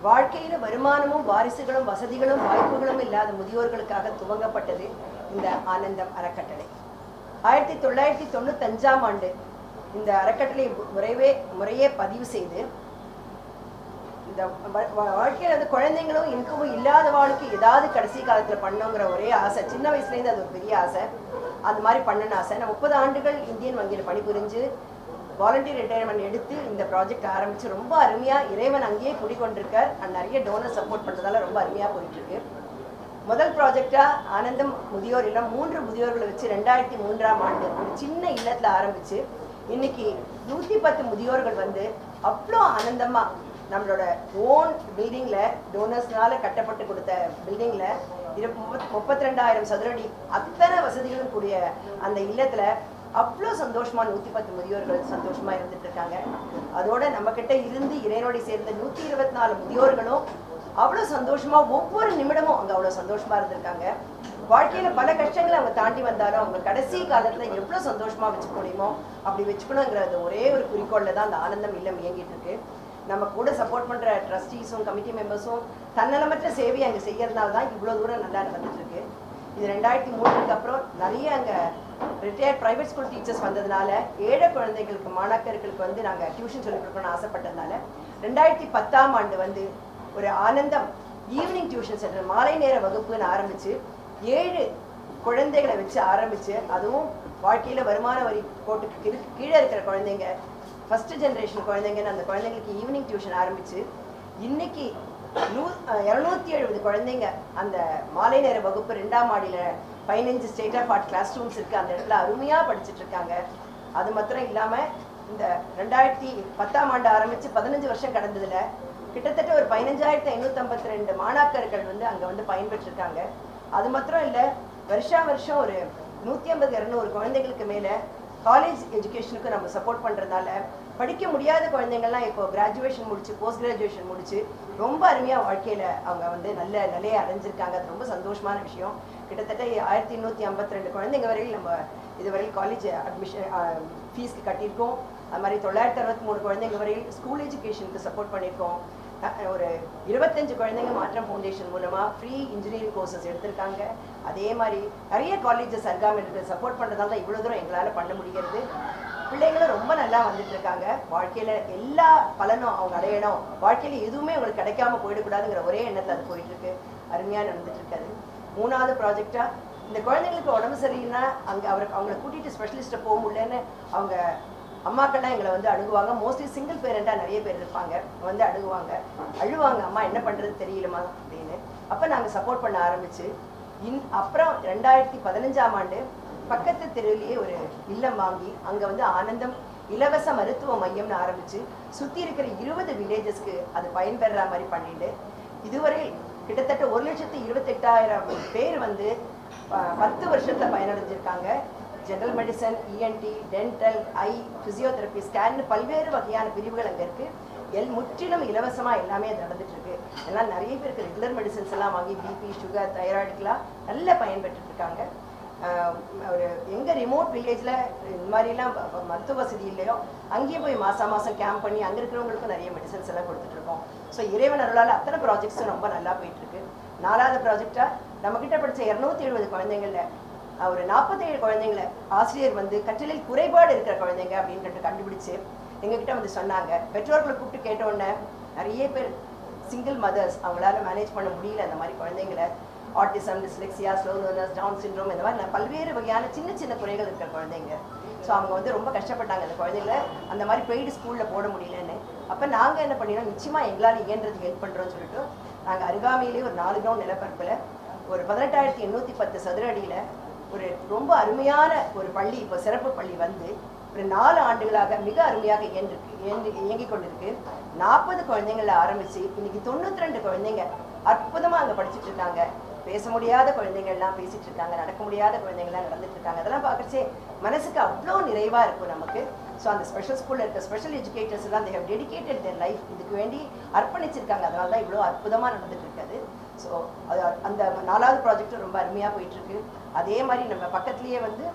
வாழ்க்கையில வருமானமும் வாரிசுகளும் வசதிகளும் வாய்ப்புகளும் இல்லாத முதியோர்களுக்காக துவங்கப்பட்டது இந்த ஆனந்தம் அறக்கட்டளை. 1995ஆம் ஆண்டு இந்த அறக்கட்டளை முறையே பதிவு செய்து இந்த வாழ்க்கையில் வந்து குழந்தைங்களும் இன்கமும் இல்லாதவாளுக்கு ஏதாவது கடைசி காலத்தில் பண்ணுங்கிற ஒரே ஆசை. சின்ன வயசுலேருந்து அது ஒரு பெரிய ஆசை. அந்த மாதிரி பண்ணணும்னு ஆசை. நான் 30 ஆண்டுகள் இந்தியன் வங்கியில் பணிபுரிஞ்சு வாலண்டியர் ரிட்டையர்மெண்ட் எடுத்து இந்த ப்ராஜெக்ட் ஆரம்பித்து ரொம்ப அருமையாக இறைவன் அங்கேயே குடிக்கொண்டிருக்கார். நிறைய டோனர் சப்போர்ட் பண்ணுறதால ரொம்ப அருமையாக போயிட்டுருக்கு. முதல் ப்ராஜெக்டாக ஆனந்தம் முதியோர் இல்லம் 3 முதியோர்களை வச்சு 2003ஆம் ஆண்டு ஒரு சின்ன இல்லத்தில் ஆரம்பித்து இன்னைக்கு 110 முதியோர்கள் வந்து அவ்வளோ ஆனந்தமாக நம்மளோட ஓன் பில்டிங்கில் டோனர்ஸ்னால கட்டப்பட்டு கொடுத்த பில்டிங்கில் 32,000 சதுரடி அத்தனை வசதிகளும் கூடிய அந்த இல்லத்தில் அவ்வளோ சந்தோஷமா 110 முதியோர்கள் சந்தோஷமா இருந்துட்டு இருக்காங்க. அதோட நம்ம கிட்ட இருந்து இறைவனோட சேர்ந்த 124 முதியோர்களும் அவ்வளோ சந்தோஷமா ஒவ்வொரு நிமிடமும் அவங்க அவ்வளோ சந்தோஷமா இருந்திருக்காங்க. வாழ்க்கையில பல கஷ்டங்களை அவங்க தாண்டி வந்தாலும் அவங்க கடைசி காலத்துல எவ்வளோ சந்தோஷமா வச்சுக்க முடியுமோ அப்படி வச்சுக்கணுங்கிறது ஒரே ஒரு குறிக்கோள்ல தான் அந்த ஆனந்தம் இல்லம் இயங்கிட்டு இருக்கு. நம்ம கூட சப்போர்ட் பண்ற ட்ரஸ்டீஸும் கமிட்டி மெம்பர்ஸும் தன்னலமற்ற சேவையை அங்கே செய்யறதுனால தான் இவ்வளோ தூரம் நல்லா நடந்துட்டு இருக்கு. இது 2003க்கு அப்புறம் நிறைய அங்கே ரிட்டையர்ட் ப்ரைவேட் ஸ்கூல் டீச்சர்ஸ் வந்ததுனால ஏழை குழந்தைகளுக்கு மாணாக்கர்களுக்கு வந்து நாங்கள் டியூஷன் சொல்லிக் கொடுக்கணும்னு ஆசைப்பட்டதுனால 2010ஆம் ஆண்டு வந்து ஒரு ஆனந்தம் ஈவினிங் டியூஷன் சென்டர் மாலை நேர வகுப்புன்னு ஆரம்பித்து 7 குழந்தைகளை வச்சு ஆரம்பித்து அதுவும் வாழ்க்கையில் வருமான வரி கோட்டுக்கு கீழே இருக்கிற குழந்தைங்க ஃபர்ஸ்ட் ஜென்ரேஷன் குழந்தைங்கன்னு அந்த குழந்தைங்களுக்கு ஈவினிங் டியூஷன் ஆரம்பித்து இன்னைக்கு 270 குழந்தைங்க அந்த மாலை நேர வகுப்பு 2ஆம் மாடியில் 15 state of art classrooms இருக்குது. அந்த இடத்துல அருமையாக படிச்சுட்டு இருக்காங்க. அது மாத்திரம் இல்லாமல் இந்த 2010ஆம் ஆண்டு ஆரம்பித்து 15 வருஷம் கடந்ததில் கிட்டத்தட்ட ஒரு 15,552 மாணாக்கர்கள் வந்து அங்கே வந்து பயன்பெற்றிருக்காங்க. அது மாத்திரம் இல்லை, வருஷம் ஒரு 150-200 குழந்தைங்களுக்கு மேலே காலேஜ் எஜுகேஷனுக்கு நம்ம சப்போர்ட் பண்ணுறதுனால படிக்க முடியாத குழந்தைங்கள்லாம் இப்போ கிராஜுவேஷன் முடிச்சு போஸ்ட் கிராஜுவேஷன் முடிச்சு ரொம்ப அருமையாக வாழ்க்கையில் அவங்க வந்து நல்ல நிலையை அடைஞ்சிருக்காங்க. அது ரொம்ப சந்தோஷமான விஷயம். கிட்டத்தட்ட 1,852 குழந்தைங்க வரையில் நம்ம இதுவரையில் காலேஜ் அட்மிஷன் ஃபீஸ்க்கு கட்டியிருக்கோம். அது மாதிரி 963 குழந்தைங்க வரையில் ஸ்கூல் எஜுகேஷனுக்கு சப்போர்ட் பண்ணியிருக்கோம். ஒரு 25 குழந்தைங்க மாற்றம் ஃபவுண்டேஷன் மூலமாக ஃப்ரீ இன்ஜினியரிங் கோர்சஸ் எடுத்திருக்காங்க. அதே மாதிரி நிறைய காலேஜஸ் அருகாமையில் சப்போர்ட் பண்ணுறதால தான் இவ்வளோ தூரம் எங்களால் பண்ண முடிகிறது. பிள்ளைங்களும் ரொம்ப நல்லா வந்துட்டு இருக்காங்க. வாழ்க்கையில் எல்லா பலனும் அவங்க அடையணும், வாழ்க்கையில் எதுவுமே அவங்களுக்கு கிடைக்காம போயிடக்கூடாதுங்கிற ஒரே எண்ணத்தில் அது போயிட்டுருக்கு. அருமையாக நடந்துட்டு இருக்காது. 3வது ப்ராஜெக்டாக இந்த குழந்தைங்களுக்கு உடம்பு சரியில்லைன்னா அவங்கள கூட்டிகிட்டு ஸ்பெஷலிஸ்ட்டை போக முடியலன்னு அவங்க அம்மாக்கள்லாம் எங்களை வந்து அணுகுவாங்க. மோஸ்ட்லி சிங்கிள் பேரண்டாக நிறைய பேர் இருப்பாங்க, வந்து அழுவாங்க, அம்மா என்ன பண்ணுறது தெரியலமா அப்படின்னு. அப்போ நாங்கள் சப்போர்ட் பண்ண ஆரம்பித்து அப்புறம் 2015ஆம் ஆண்டு பக்கத்து தெருவிலேயே ஒரு இல்லம் வாங்கி அங்கே வந்து ஆனந்தம் இலவச மருத்துவ மையம்னு ஆரம்பித்து சுற்றி இருக்கிற 20 வில்லேஜஸ்க்கு அது பயன்பெற மாதிரி பண்ணிட்டு இதுவரை கிட்டத்தட்ட 1,28,000 பேர் வந்து 10 வருஷத்தில் பயனடைஞ்சிருக்காங்க. ஜெனரல் மெடிசன், இஎன்டி, டென்டல், ஐ, ஃபிசியோதெரப்பி, ஸ்கேன் பல்வேறு வகையான பிரிவுகள் அங்கே இருக்குது. முற்றிலும் இலவசமாக எல்லாமே அது நடந்துட்டுருக்கு. எல்லாம் நிறைய பேருக்கு ரெகுலர் மெடிசன்ஸ் எல்லாம் வாங்கி பிபி, சுகர், தைராய்டுக்கெலாம் நல்ல பயன்பெற்றுருக்காங்க. ஒரு எங்கே ரிமோட் வில்லேஜில் இந்த மாதிரிலாம் மருத்துவ வசதி இல்லையோ அங்கேயும் போய் மாதம் கேம்ப் பண்ணி அங்கே இருக்கிறவங்களுக்கும் நிறைய மெடிசன்ஸ் எல்லாம் கொடுத்துட்ருக்கோம். ஸோ இறைவன் அருளால் அத்தனை ப்ராஜெக்ட்ஸும் ரொம்ப நல்லா போயிட்டுருக்கு. 4வது ப்ராஜெக்டாக நம்மக்கிட்ட படித்த 270 குழந்தைங்களில் ஒரு 47 குழந்தைங்களை ஆசிரியர் வந்து கற்றலில் குறைபாடு இருக்கிற குழந்தைங்க அப்படின்ட்டு கண்டுபிடிச்சு எங்ககிட்ட வந்து சொன்னாங்க. பெற்றோர்களை கூப்பிட்டு கேட்டோடனே நிறைய பேர் சிங்கிள் மதர்ஸ் அவங்களால மேனேஜ் பண்ண முடியல அந்த மாதிரி குழந்தைங்களை. Autism, dyslexia, slow learners, Down syndrome இந்த மாதிரி பல்வேறு வகையான சின்ன குறைகள் இருக்கிற குழந்தைங்க. ஸோ அவங்க வந்து ரொம்ப கஷ்டப்பட்டாங்க அந்த குழந்தைங்களை அந்த மாதிரி பெய்டு ஸ்கூலில் போட முடியலன்னு. அப்போ நாங்கள் என்ன பண்ணினோம், நிச்சயமாக எங்களால் இயன்றதுக்கு ஹெல்ப் பண்ணுறோன்னு சொல்லிட்டு நாங்கள் அருகாமையிலே ஒரு 4 கிரவுண்ட் நிலப்பரப்பில் ஒரு 18,810 சதுர அடியில் ஒரு ரொம்ப அருமையான ஒரு பள்ளி, இப்போ சிறப்பு பள்ளி வந்து ஒரு 4 ஆண்டுகளாக மிக அருமையாக இயங்கிக் கொண்டிருக்கு. 40 குழந்தைங்கள ஆரம்பித்து இன்னைக்கு 92 குழந்தைங்க அற்புதமாக அங்கே படிச்சுட்டு இருக்காங்க. பேச முடியாத குழந்தைங்கள்லாம் பேசிட்டு இருக்காங்க, நடக்க முடியாத குழந்தைங்கள்லாம் நடந்துட்டு இருக்காங்க. அதெல்லாம் பார்க்கறச்சே மனசுக்கு அவ்வளோ நிறைவாக இருக்கும் நமக்கு. ஸோ அந்த ஸ்பெஷல் ஸ்கூலில் இருக்க ஸ்பெஷல் எஜுகேட்டர்ஸ் எல்லாம் they have dedicated their life இதுக்கு வேண்டி அர்ப்பணிச்சிருக்காங்க. அதனால தான் இவ்வளோ அற்புதமாக நடந்துட்டு இருக்காது. ஸோ அது அந்த 4வது ப்ராஜெக்டும் ரொம்ப அருமையாக போயிட்டுருக்கு. அதே மாதிரி நம்ம பக்கத்துலேயே வந்து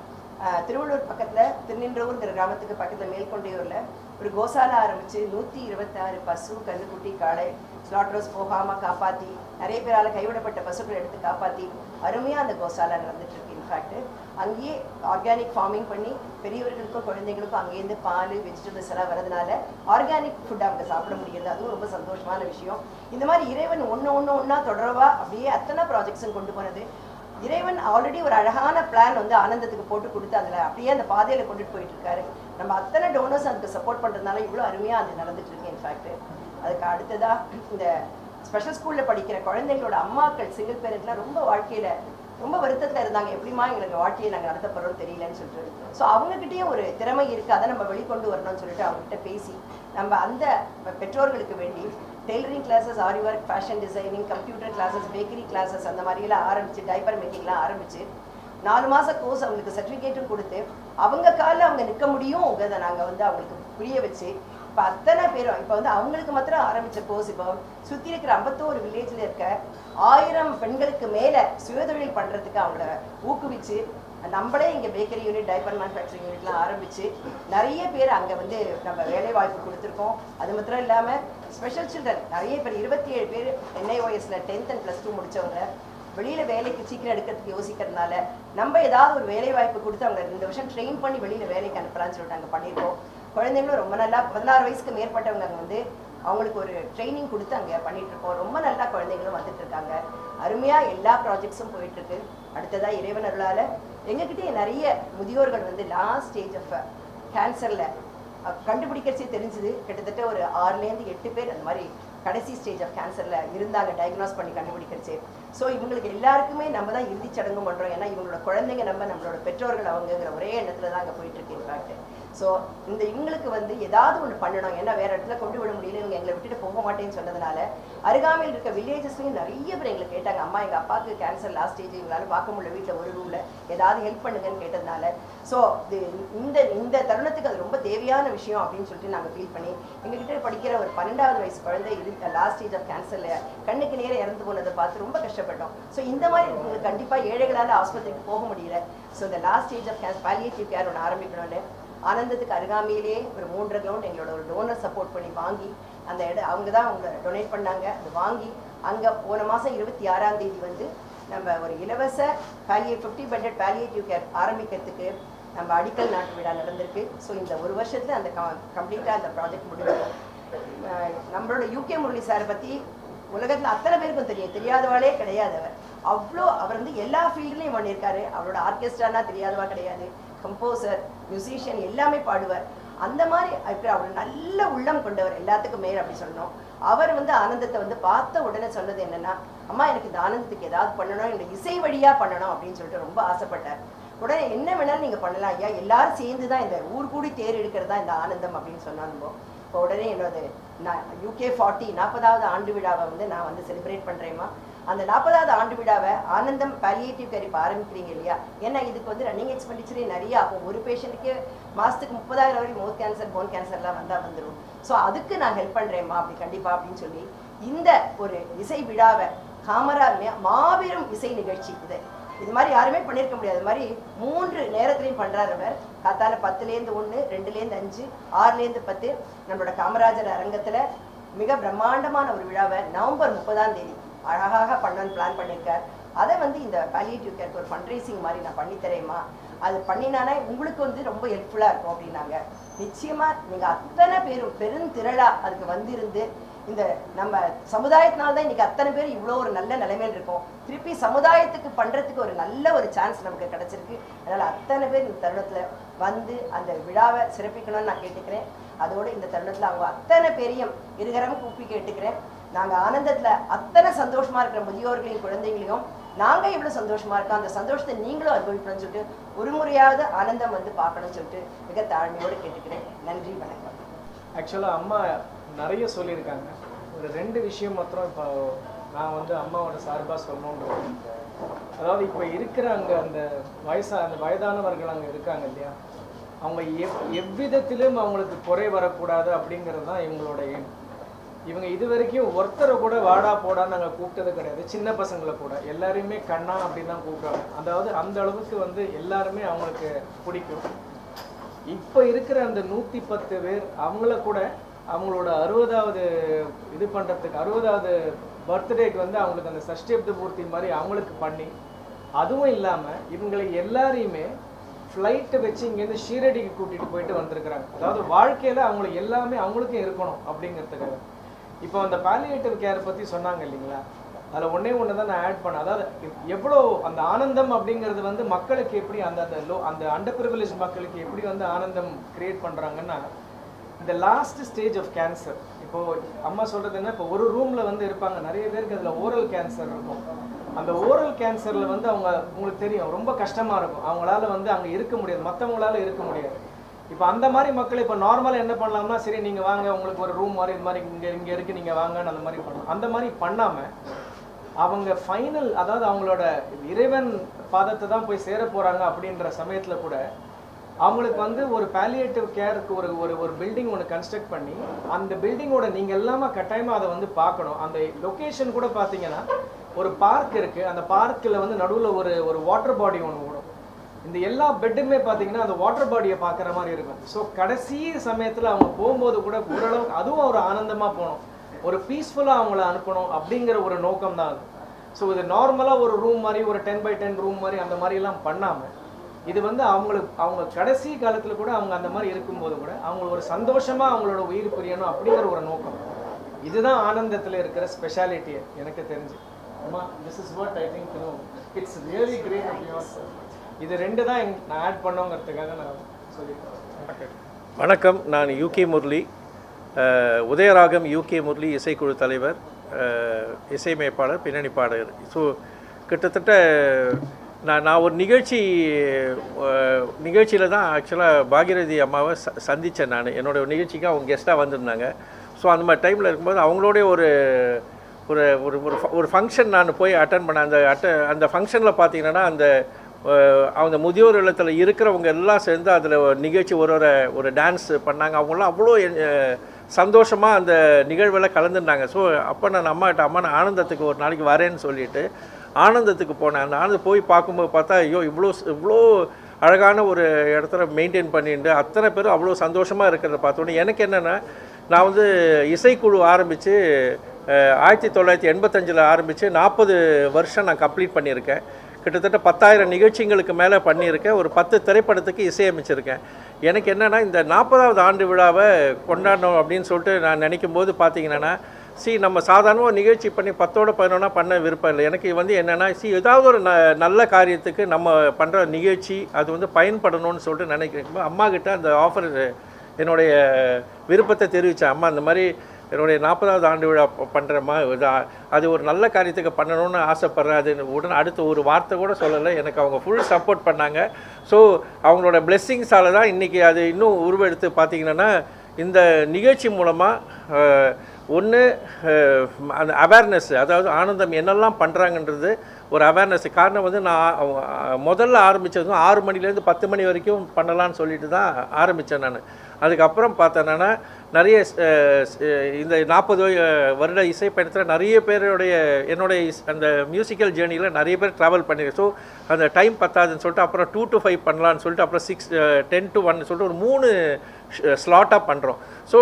திருவள்ளூர் பக்கத்தில் திருநின்றவூர்ங்கிற கிராமத்துக்கு பக்கத்தில் மேல்கொண்டையூரில் ஒரு கோசாலா ஆரம்பிச்சு 126 பசு கன்றுக்குட்டி காடை ஸ்லாட்டர்ஸ் போகாமல் காப்பாற்றி நிறைய பேரால் கைவிடப்பட்ட பசுக்களை எடுத்து காப்பாற்றி அருமையாக அந்த கோசாலா நடந்துட்டு இருக்கு. இன்ஃபேக்ட் அங்கேயே ஆர்கானிக் ஃபார்மிங் பண்ணி பெரியவர்களுக்கும் குழந்தைங்களுக்கும் அங்கேருந்து பால் வெஜிடபிள்ஸ் எல்லாம் வரதுனால ஆர்கானிக் ஃபுட் அவங்க சாப்பிட முடியுது. அதுவும் ரொம்ப சந்தோஷமான விஷயம். இந்த மாதிரி இறைவன் ஒன்றா தொடரவா அப்படியே அத்தனை ப்ராஜெக்ட்ஸும் கொண்டு போனது. இறைவன் ஆல்ரெடி ஒரு அழகான பிளான் வந்து ஆனந்தத்துக்கு போட்டு கொடுத்து அதில் அப்படியே அந்த பாதையில் கொண்டுட்டு போயிட்டு இருக்காரு. நம்ம அத்தனை டோனர்ஸ் அதுக்கு சப்போர்ட் பண்ணுறதுனால இவ்வளோ அருமையாக அது நடந்துட்டு இருக்கு. இன்ஃபேக்ட் அதுக்கு அடுத்ததாக இந்த ஸ்பெஷல் ஸ்கூலில் படிக்கிற குழந்தைங்களோட அம்மாக்கள் சிங்கிள் பேரண்ட்லாம் ரொம்ப வாழ்க்கையில் ரொம்ப வருத்தத்தில் இருந்தாங்க. எப்படிமா எங்களுக்கு வாழ்க்கையை நாங்கள் நடத்த போகிறோம் தெரியலன்னு சொல்லிட்டு. ஸோ அவங்ககிட்டயும் ஒரு திறமை இருக்குது, அதை நம்ம வெளிக்கொண்டு வரணும்னு சொல்லிட்டு அவங்ககிட்ட பேசி நம்ம அந்த பெற்றோர்களுக்கு வேண்டி tailoring classes, aari work, fashion designing, computer classes, bakery classes அந்த மாதிரிலாம் ஆரம்பித்து டைப்பர் மேக்கிங்லாம் ஆரம்பித்து 4 மாத கோர்ஸ் அவங்களுக்கு சர்டிஃபிகேட்டும் கொடுத்து அவங்க காலில் அவங்க நிற்க முடியும்ங்கிறத நாங்கள் வந்து அவங்களுக்கு புரிய வச்சு இப்போ அத்தனை பேரும் இப்போ வந்து அவங்களுக்கு மாத்திரம் ஆரம்பித்த கோர்ஸ் இப்போ சுற்றி இருக்கிற 51 வில்லேஜில் இருக்க 1000 பெண்களுக்கு மேலே சுயதொழில் பண்ணுறதுக்கு அவங்கள ஊக்குவிச்சு நம்மளே இங்கே பேக்கரி யூனிட், டைப்பர் மேனுஃபேக்சரிங் யூனிட்லாம் ஆரம்பித்து நிறைய பேர் அங்கே வந்து நம்ம வேலை வாய்ப்பு கொடுத்துருக்கோம். அது மாத்திரம் இல்லாமல் ஸ்பெஷல் சில்ட்ரன் நிறைய பேர் 27 பேர் NIOSல 10th and +2 முடித்தவங்க வெளியில் வேலைக்கு சீக்கிரம் எடுக்கிறதுக்கு யோசிக்கிறதுனால நம்ம ஏதாவது ஒரு வேலை வாய்ப்பு கொடுத்து அவங்க 2 வருஷம் ட்ரெயின் பண்ணி வெளியில் வேலைக்கு அனுப்பலான்னு சொல்லிட்டு அங்கே பண்ணியிருக்கோம். குழந்தைங்களும் ரொம்ப நல்லா 16 வயசுக்கு மேற்பட்டவங்க அங்கே வந்து அவங்களுக்கு ஒரு ட்ரைனிங் கொடுத்து அங்கே பண்ணிகிட்ருக்கோம். ரொம்ப நல்லா குழந்தைங்களும் வந்துட்டுருக்காங்க. அருமையாக எல்லா ப்ராஜெக்ட்ஸும் போயிட்டுருக்கு. அடுத்ததாக இறைவன் அருளால் எங்ககிட்டயே நிறைய முதியோர்கள் வந்து லாஸ்ட் ஸ்டேஜ் ஆஃப் கேன்சரில் கண்டுபிடிக்கிறச்சே தெரிஞ்சுது. கிட்டத்தட்ட ஒரு 6லேருந்து 8 பேர் அந்த மாதிரி கடைசி ஸ்டேஜ் ஆஃப் கேன்சரில் இருந்தாங்க, டயக்னோஸ் பண்ணி கண்டுபிடிக்கிறச்சே. ஸோ இவங்களுக்கு எல்லாருக்குமே நம்ம தான் இறுதி சடங்கு பண்ணுறோம். ஏன்னா இவங்களோட குழந்தைங்க நம்மளோட பெற்றோர்கள் அவங்கங்கிற ஒரே எண்ணத்தில் தான் அங்கே போயிட்டுருக்கு. இன்ஃபேக்ட் ஸோ இவங்களுக்கு வந்து ஏதாவது ஒன்று பண்ணணும். ஏன்னா வேறு இடத்துல கொண்டு விட முடியல, இவங்க எங்களை விட்டுட்டு போக மாட்டேன்னு சொன்னதுனால அருகாமையில் இருக்க வில்லேஜஸ்லையும் நிறைய பேர் எங்களுக்கு கேட்டாங்க, அம்மா எங்கள் அப்பாவுக்கு கேன்சர் லாஸ்ட் ஸ்டேஜ், எங்களால் பார்க்க முடியல, வீட்டில் ஒரு ரூமில் ஏதாவது ஹெல்ப் பண்ணுங்கன்னு கேட்டதுனால ஸோ இந்த தருணத்துக்கு அது ரொம்ப தேவையான விஷயம் அப்படின்னு சொல்லிட்டு நாங்கள் ஃபீல் பண்ணி எங்ககிட்ட படிக்கிற ஒரு 12வது வயசு குழந்தை லாஸ்ட் ஸ்டேஜ் ஆஃப் கேன்சரில் கண்ணுக்கு நேரம் இறந்து போனதை பார்த்து ரொம்ப கஷ்டப்பட்டோம். ஸோ இந்த மாதிரி உங்களுக்கு கண்டிப்பாக ஏழைகளால் ஆஸ்பத்திரிக்கு போக முடியல. ஸோ இந்த last stage of palliative care ஒன்று ஆரம்பிக்கணும்னு ஆனந்தத்துக்கு அருகாமையிலேயே ஒரு 3.5 கிரவுண்ட் எங்களோட ஒரு டோனர் சப்போர்ட் பண்ணி வாங்கி அந்த அவங்க தான் அவங்க டொனேட் பண்ணாங்க. அது வாங்கி அங்கே போன மாதம் 26ஆம் தேதி வந்து நம்ம ஒரு இலவச 50 பெட்டட் பாலியேட்டிவ் கேர் ஆரம்பிக்கிறதுக்கு நம்ம அடிக்கல் நாட்டு விழா நடந்திருக்கு. ஸோ இந்த ஒரு வருஷத்தில் அந்த கம்ப்ளீட்டாக அந்த ப்ராஜெக்ட் முடிஞ்சிடும். நம்மளோட UK முரளி சாரை பற்றி உலகத்தில் அத்தனை பேருக்கும் தெரியாதவாளே கிடையாது. அவர் வந்து எல்லா ஃபீல்ட்லையும் பண்ணியிருக்காரு. அவரோட ஆர்கெஸ்ட்ரானா தெரியாதவா கிடையாது. கம்போசர், மியூசிஷியன் எல்லாமே பாடுவார். அந்த மாதிரி அவர் நல்ல உள்ளம் கொண்டவர், எல்லாத்துக்கும் மேல் அப்படி சொல்லணும். அவர் வந்து ஆனந்தத்தை வந்து பார்த்த உடனே சொன்னது என்னன்னா, அம்மா எனக்கு இந்த ஆனந்தத்துக்கு ஏதாவது பண்ணணும், இந்த இசை வழியாக பண்ணணும் அப்படின்னு சொல்லிட்டு ரொம்ப ஆசைப்பட்டார். உடனே என்ன வேணாலும் நீங்கள் பண்ணலாம் ஐயா, எல்லாரும் சேர்ந்து தான் இந்த ஊர் கூடி தேர் எடுக்கிறது தான் இந்த ஆனந்தம் அப்படின்னு சொன்னாங்க. இப்போ உடனே என்னோட UK 40வது ஆண்டு விழாவை வந்து நான் வந்து செலிப்ரேட் பண்ணுறேம்மா. அந்த 40வது ஆண்டு விழாவை ஆனந்தம் பாலியேட்டிவ் கேர் இப்போ ஆரம்பிக்கிறீங்க இல்லையா, ஏன்னா இதுக்கு வந்து ரன்னிங் எக்ஸ்பெண்டிச்சரே நிறைய ஆகும். ஒரு பேஷண்ட்டுக்கு மாதத்துக்கு 30,000 வரை மவுத் கேன்சர், போன் கேன்சர்லாம் வந்தால் வந்துடும். ஸோ அதுக்கு நான் ஹெல்ப் பண்ணுறேம்மா அப்படி கண்டிப்பாக அப்படின்னு சொல்லி இந்த ஒரு இசை விழாவை மாபெரும் இசை நிகழ்ச்சி இது மாதிரி யாருமே பண்ணியிருக்க முடியாது. அது மாதிரி 3 நேரத்துலையும் பண்ணுறாரு அவர். காத்தால 10லேருந்து 1, 2லேருந்து 5, 6லேருந்து 10 நம்மளோட காமராஜர் அரங்கத்தில் மிக பிரம்மாண்டமான ஒரு விழாவை நவம்பர் 30ஆம் தேதி அழகாக பண்ணணும்னு பிளான் பண்ணியிருக்கார். அதை வந்து இந்த பாலியேட்டிவ் கேருக்கு ஒரு ஃபண்ட்ரைசிங் மாதிரி நான் பண்ணித்தரேம்மா, அது பண்ணினானா உங்களுக்கு வந்து ரொம்ப ஹெல்ப்ஃபுல்லாக இருக்கும் அப்படின்னாங்க. நிச்சயமாக நீங்கள் அத்தனை பேரும் பெருந்திரளாக அதுக்கு வந்திருந்து இந்த நம்ம சமுதாயத்தினால்தான் இன்னைக்கு அத்தனை பேர் இவ்வளோ ஒரு நல்ல நிலைமையில் இருக்கும். திருப்பி சமுதாயத்துக்கு பண்ணுறதுக்கு ஒரு நல்ல ஒரு சான்ஸ் நமக்கு கிடச்சிருக்கு. அதனால் அத்தனை பேர் இந்த தருணத்தில் வந்து அந்த விழாவை சிறப்பிக்கணும்னு நான் கேட்டுக்கிறேன். அதோடு இந்த தருணத்தில் அவங்க அத்தனை பேரையும் இருகரம் கூப்பி கேட்டுக்கிறேன். நாங்கள் ஆனந்தத்தில் அத்தனை சந்தோஷமாக இருக்கிற முதியோர்களையும் குழந்தைங்களையும் நாங்கள் எவ்வளோ சந்தோஷமாக இருக்கோம், அந்த சந்தோஷத்தை நீங்களும் அனுபவிக்கணும்னு சொல்லிட்டு ஒரு முறையாவது ஆனந்தம் வந்து பார்க்கணும்னு சொல்லிட்டு மிக தாழ்மையோடு கேட்டுக்கிறேன். நன்றி, வணக்கம். ஆக்சுவலாக அம்மா நிறைய சொல்லியிருக்காங்க. ஒரு 2 விஷயம் மாத்திரம் இப்போ நான் வந்து அம்மாவோட சார்பாக சொல்லணுன்றது, அதாவது இப்போ இருக்கிற அங்கே அந்த வயதானவர்கள் அங்கே இருக்காங்க இல்லையா, அவங்க எவ்விதத்திலும் அவங்களுக்கு குறை வரக்கூடாது அப்படிங்கிறது தான் இவங்களோட எய்ம். இவங்க இது வரைக்கும் ஒருத்தரை கூட வாடா போடான்னு நாங்கள் கூப்பிட்டது கிடையாது. சின்ன பசங்களை கூட எல்லாரையுமே கண்ணா அப்படின்னு தான் கூப்பிட்றாங்க. அதாவது அந்த அளவுக்கு வந்து எல்லாருமே அவங்களுக்கு பிடிக்கும். இப்போ இருக்கிற அந்த 110 பேர் அவங்கள கூட அவங்களோட 60வது இது பண்ணுறதுக்கு 60வது பர்த்டேக்கு வந்து அவங்களுக்கு அந்த சஷ்டியப்த பூர்த்தி மாதிரி அவங்களுக்கு பண்ணி, அதுவும் இல்லாமல் இவங்களை எல்லாரையுமே ஃப்ளைட்டை வச்சு இங்கேருந்து ஷீரடிக்கு கூட்டிகிட்டு போயிட்டு வந்திருக்கிறாங்க. அதாவது வாழ்க்கையில் அவங்களுக்கு எல்லாமே அவங்களுக்கும் இருக்கணும் அப்படிங்கிறதுக்காக. இப்போ அந்த பாலியேட்டிவ் கேர் பற்றி சொன்னாங்க இல்லைங்களா, அதில் ஒன்று தான் நான் ஆட் பண்ணேன். அதாவது எவ்வளோ அந்த ஆனந்தம் அப்படிங்கிறது வந்து மக்களுக்கு எப்படி அந்த அண்டர் ப்ரிவிலேஜ் மக்களுக்கு எப்படி வந்து ஆனந்தம் கிரியேட் பண்ணுறாங்கன்னா, இந்த லாஸ்ட் ஸ்டேஜ் ஆஃப் கேன்சர். இப்போது அம்மா சொல்கிறது என்ன, இப்போ ஒரு ரூமில் வந்து இருப்பாங்க, நிறைய பேருக்கு அதில் ஓரல் கேன்சர் இருக்கும். அந்த ஓரல் கேன்சரில் வந்து உங்களுக்கு தெரியும் ரொம்ப கஷ்டமாக இருக்கும், அவங்களால வந்து அங்கே இருக்க முடியாது, மற்றவங்களால இருக்க முடியாது. இப்போ அந்த மாதிரி மக்களை இப்போ நார்மலாக என்ன பண்ணலாம்னா, சரி நீங்கள் வாங்க உங்களுக்கு ஒரு ரூம் மாதிரி இது மாதிரி இங்கே இருக்குது நீங்கள் வாங்கன்னு அந்த மாதிரி பண்ணலாம். அந்த மாதிரி பண்ணாமல் அவங்க ஃபைனல், அதாவது அவங்களோட இறைவன் பாதத்தை தான் போய் சேர போகிறாங்க அப்படின்ற சமயத்தில் கூட அவங்களுக்கு வந்து ஒரு பாலியேட்டிவ் கேருக்கு ஒரு பில்டிங் ஒன்று கன்ஸ்ட்ரக்ட் பண்ணி, அந்த பில்டிங்கோட நீங்கள் எல்லாமே கட்டாயமாக அதை வந்து பார்க்கணும். அந்த லொக்கேஷன் கூட பார்த்தீங்கன்னா ஒரு பார்க் இருக்குது, அந்த பார்க்கில் வந்து நடுவில் ஒரு வாட்டர் பாடி ஒன்று ஓடும். இந்த எல்லா பெட்டுமே பார்த்தீங்கன்னா அந்த வாட்டர் பாடியை பார்க்குற மாதிரி இருக்கும். ஸோ கடைசி சமயத்தில் அவங்க போகும்போது கூட ஓரளவுக்கு அதுவும் ஒரு ஆனந்தமாக போகணும், ஒரு பீஸ்ஃபுல்லாக அவங்கள அனுப்பணும் அப்படிங்கிற ஒரு நோக்கம் தான் அது. ஸோ இது நார்மலாக ஒரு ரூம் மாதிரி ஒரு 10x10 ரூம் மாதிரி அந்த மாதிரிலாம் பண்ணாமல், இது வந்து அவங்க கடைசி காலத்தில் கூட அவங்க அந்த மாதிரி இருக்கும்போது கூட அவங்க ஒரு சந்தோஷமாக அவங்களோட உயிர் புரியணும் அப்படிங்கிற ஒரு நோக்கம். இதுதான் ஆனந்தத்தில் இருக்கிற ஸ்பெஷாலிட்டியை எனக்கு தெரிஞ்சு. அம்மா, this is what I think it's really great of your. இது ரெண்டு தான் நான் ஆட் பண்ணோங்கிறதுக்காக நான் சொல்லியிருக்கேன். வணக்கம், நான் யூகே முரளி, உதயராகம் யூகே முரளி இசைக்குழு தலைவர், இசையமைப்பாளர், பின்னணி பாடகர். ஸோ கிட்டத்தட்ட நான் ஒரு நிகழ்ச்சியில் தான் ஆக்சுவலாக பாகியரதி அம்மாவை சந்தித்தேன். நான் என்னோடய நிகழ்ச்சிக்கு அவங்க கெஸ்ட்டாக வந்திருந்தாங்க. ஸோ அந்த மாதிரி டைமில் இருக்கும்போது அவங்களோடைய ஒரு ஒரு ஒரு ஃபங்க்ஷன் நான் போய் அட்டன் பண்ணேன். அந்த ஃபங்க்ஷனில் பார்த்தீங்கன்னா அவங்க முதியோர் இல்லத்தில் இருக்கிறவங்க எல்லாம் சேர்ந்து அதில் நிகழ்ச்சி ஒரு டான்ஸ் பண்ணாங்க. அவங்களாம் அவ்வளோ சந்தோஷமாக அந்த நிகழ்வில் கலந்துருந்தாங்க. ஸோ அப்போ நான் அம்மாட்ட, அம்மா நான் ஆனந்தத்துக்கு ஒரு நாளைக்கு வரேன்னு சொல்லிவிட்டு ஆனந்தத்துக்கு போனேன். அந்த ஆனந்தம் போய் பார்க்கும்போது பார்த்தா, ஐயோ இவ்வளோ அழகான ஒரு இடத்துல மெயின்டைன் பண்ணிட்டு அத்தனை பேரும் அவ்வளோ சந்தோஷமாக இருக்கிறத பார்த்தோன்னே எனக்கு என்னென்னா, நான் வந்து இசைக்குழு ஆரம்பித்து 1985 ஆரம்பித்து 40 வருஷம் நான் கம்ப்ளீட் பண்ணியிருக்கேன். கிட்டத்தட்ட 10,000 நிகழ்ச்சிகளுக்கு மேலே பண்ணியிருக்கேன். ஒரு 10 திரைப்படத்துக்கு இசையமைச்சிருக்கேன். எனக்கு என்னென்னா, இந்த 40வது ஆண்டு விழாவை கொண்டாடணும் அப்படின்னு சொல்லிட்டு நான் நினைக்கும் போது பார்த்தீங்கன்னா, நம்ம சாதாரணமாக நிகழ்ச்சி பண்ணி 10ஓட 11 பண்ண விருப்பம் இல்லை. எனக்கு வந்து என்னென்னா, ஏதாவது ஒரு நல்ல காரியத்துக்கு நம்ம பண்ணுற நிகழ்ச்சி அது வந்து பயன்படணும்னு சொல்லிட்டு நினைக்கிறேன். அம்மா கிட்ட அந்த ஆஃபர் என்னுடைய விருப்பத்தை தெரிவித்தேன். அம்மா இந்த மாதிரி என்னுடைய 40வது ஆண்டு விழா பண்ணுறேம்மா, அது ஒரு நல்ல காரியத்துக்கு பண்ணணும்னு ஆசைப்பட்றேன். அது உடனே அடுத்த ஒரு வார்த்தை கூட சொல்லலை. எனக்கு அவங்க ஃபுல் சப்போர்ட் பண்ணாங்க. ஸோ அவங்களோட பிளெஸ்ஸிங்ஸால் தான் இன்றைக்கி அது இன்னும் உருவெடுத்து பார்த்திங்கன்னா, இந்த நிகழ்ச்சி மூலமாக ஒன்று அந்த அவேர்னஸ், அதாவது ஆனந்தம் என்னெல்லாம் பண்ணுறாங்கன்றது ஒரு அவேர்னஸ். காரணம் வந்து நான் முதல்ல ஆரம்பித்ததும் 6 மணிலேருந்து 10 மணி வரைக்கும் பண்ணலான்னு சொல்லிட்டு தான் ஆரம்பித்தேன் நான். அதுக்கப்புறம் பார்த்தேன்னா நிறைய இந்த 40 வருட இசை பயணத்தில் நிறைய பேருடைய என்னுடைய அந்த மியூசிக்கல் ஜேர்னியில் நிறைய பேர் ட்ராவல் பண்ணியிருக்கேன். ஸோ அந்த டைம் பத்தாதுன்னு சொல்லிட்டு அப்புறம் 2 to 5 பண்ணலான்னு சொல்லிட்டு அப்புறம் 10 to 1 சொல்லிட்டு ஒரு 3 ஸ்லாட்டாக பண்ணுறோம். ஸோ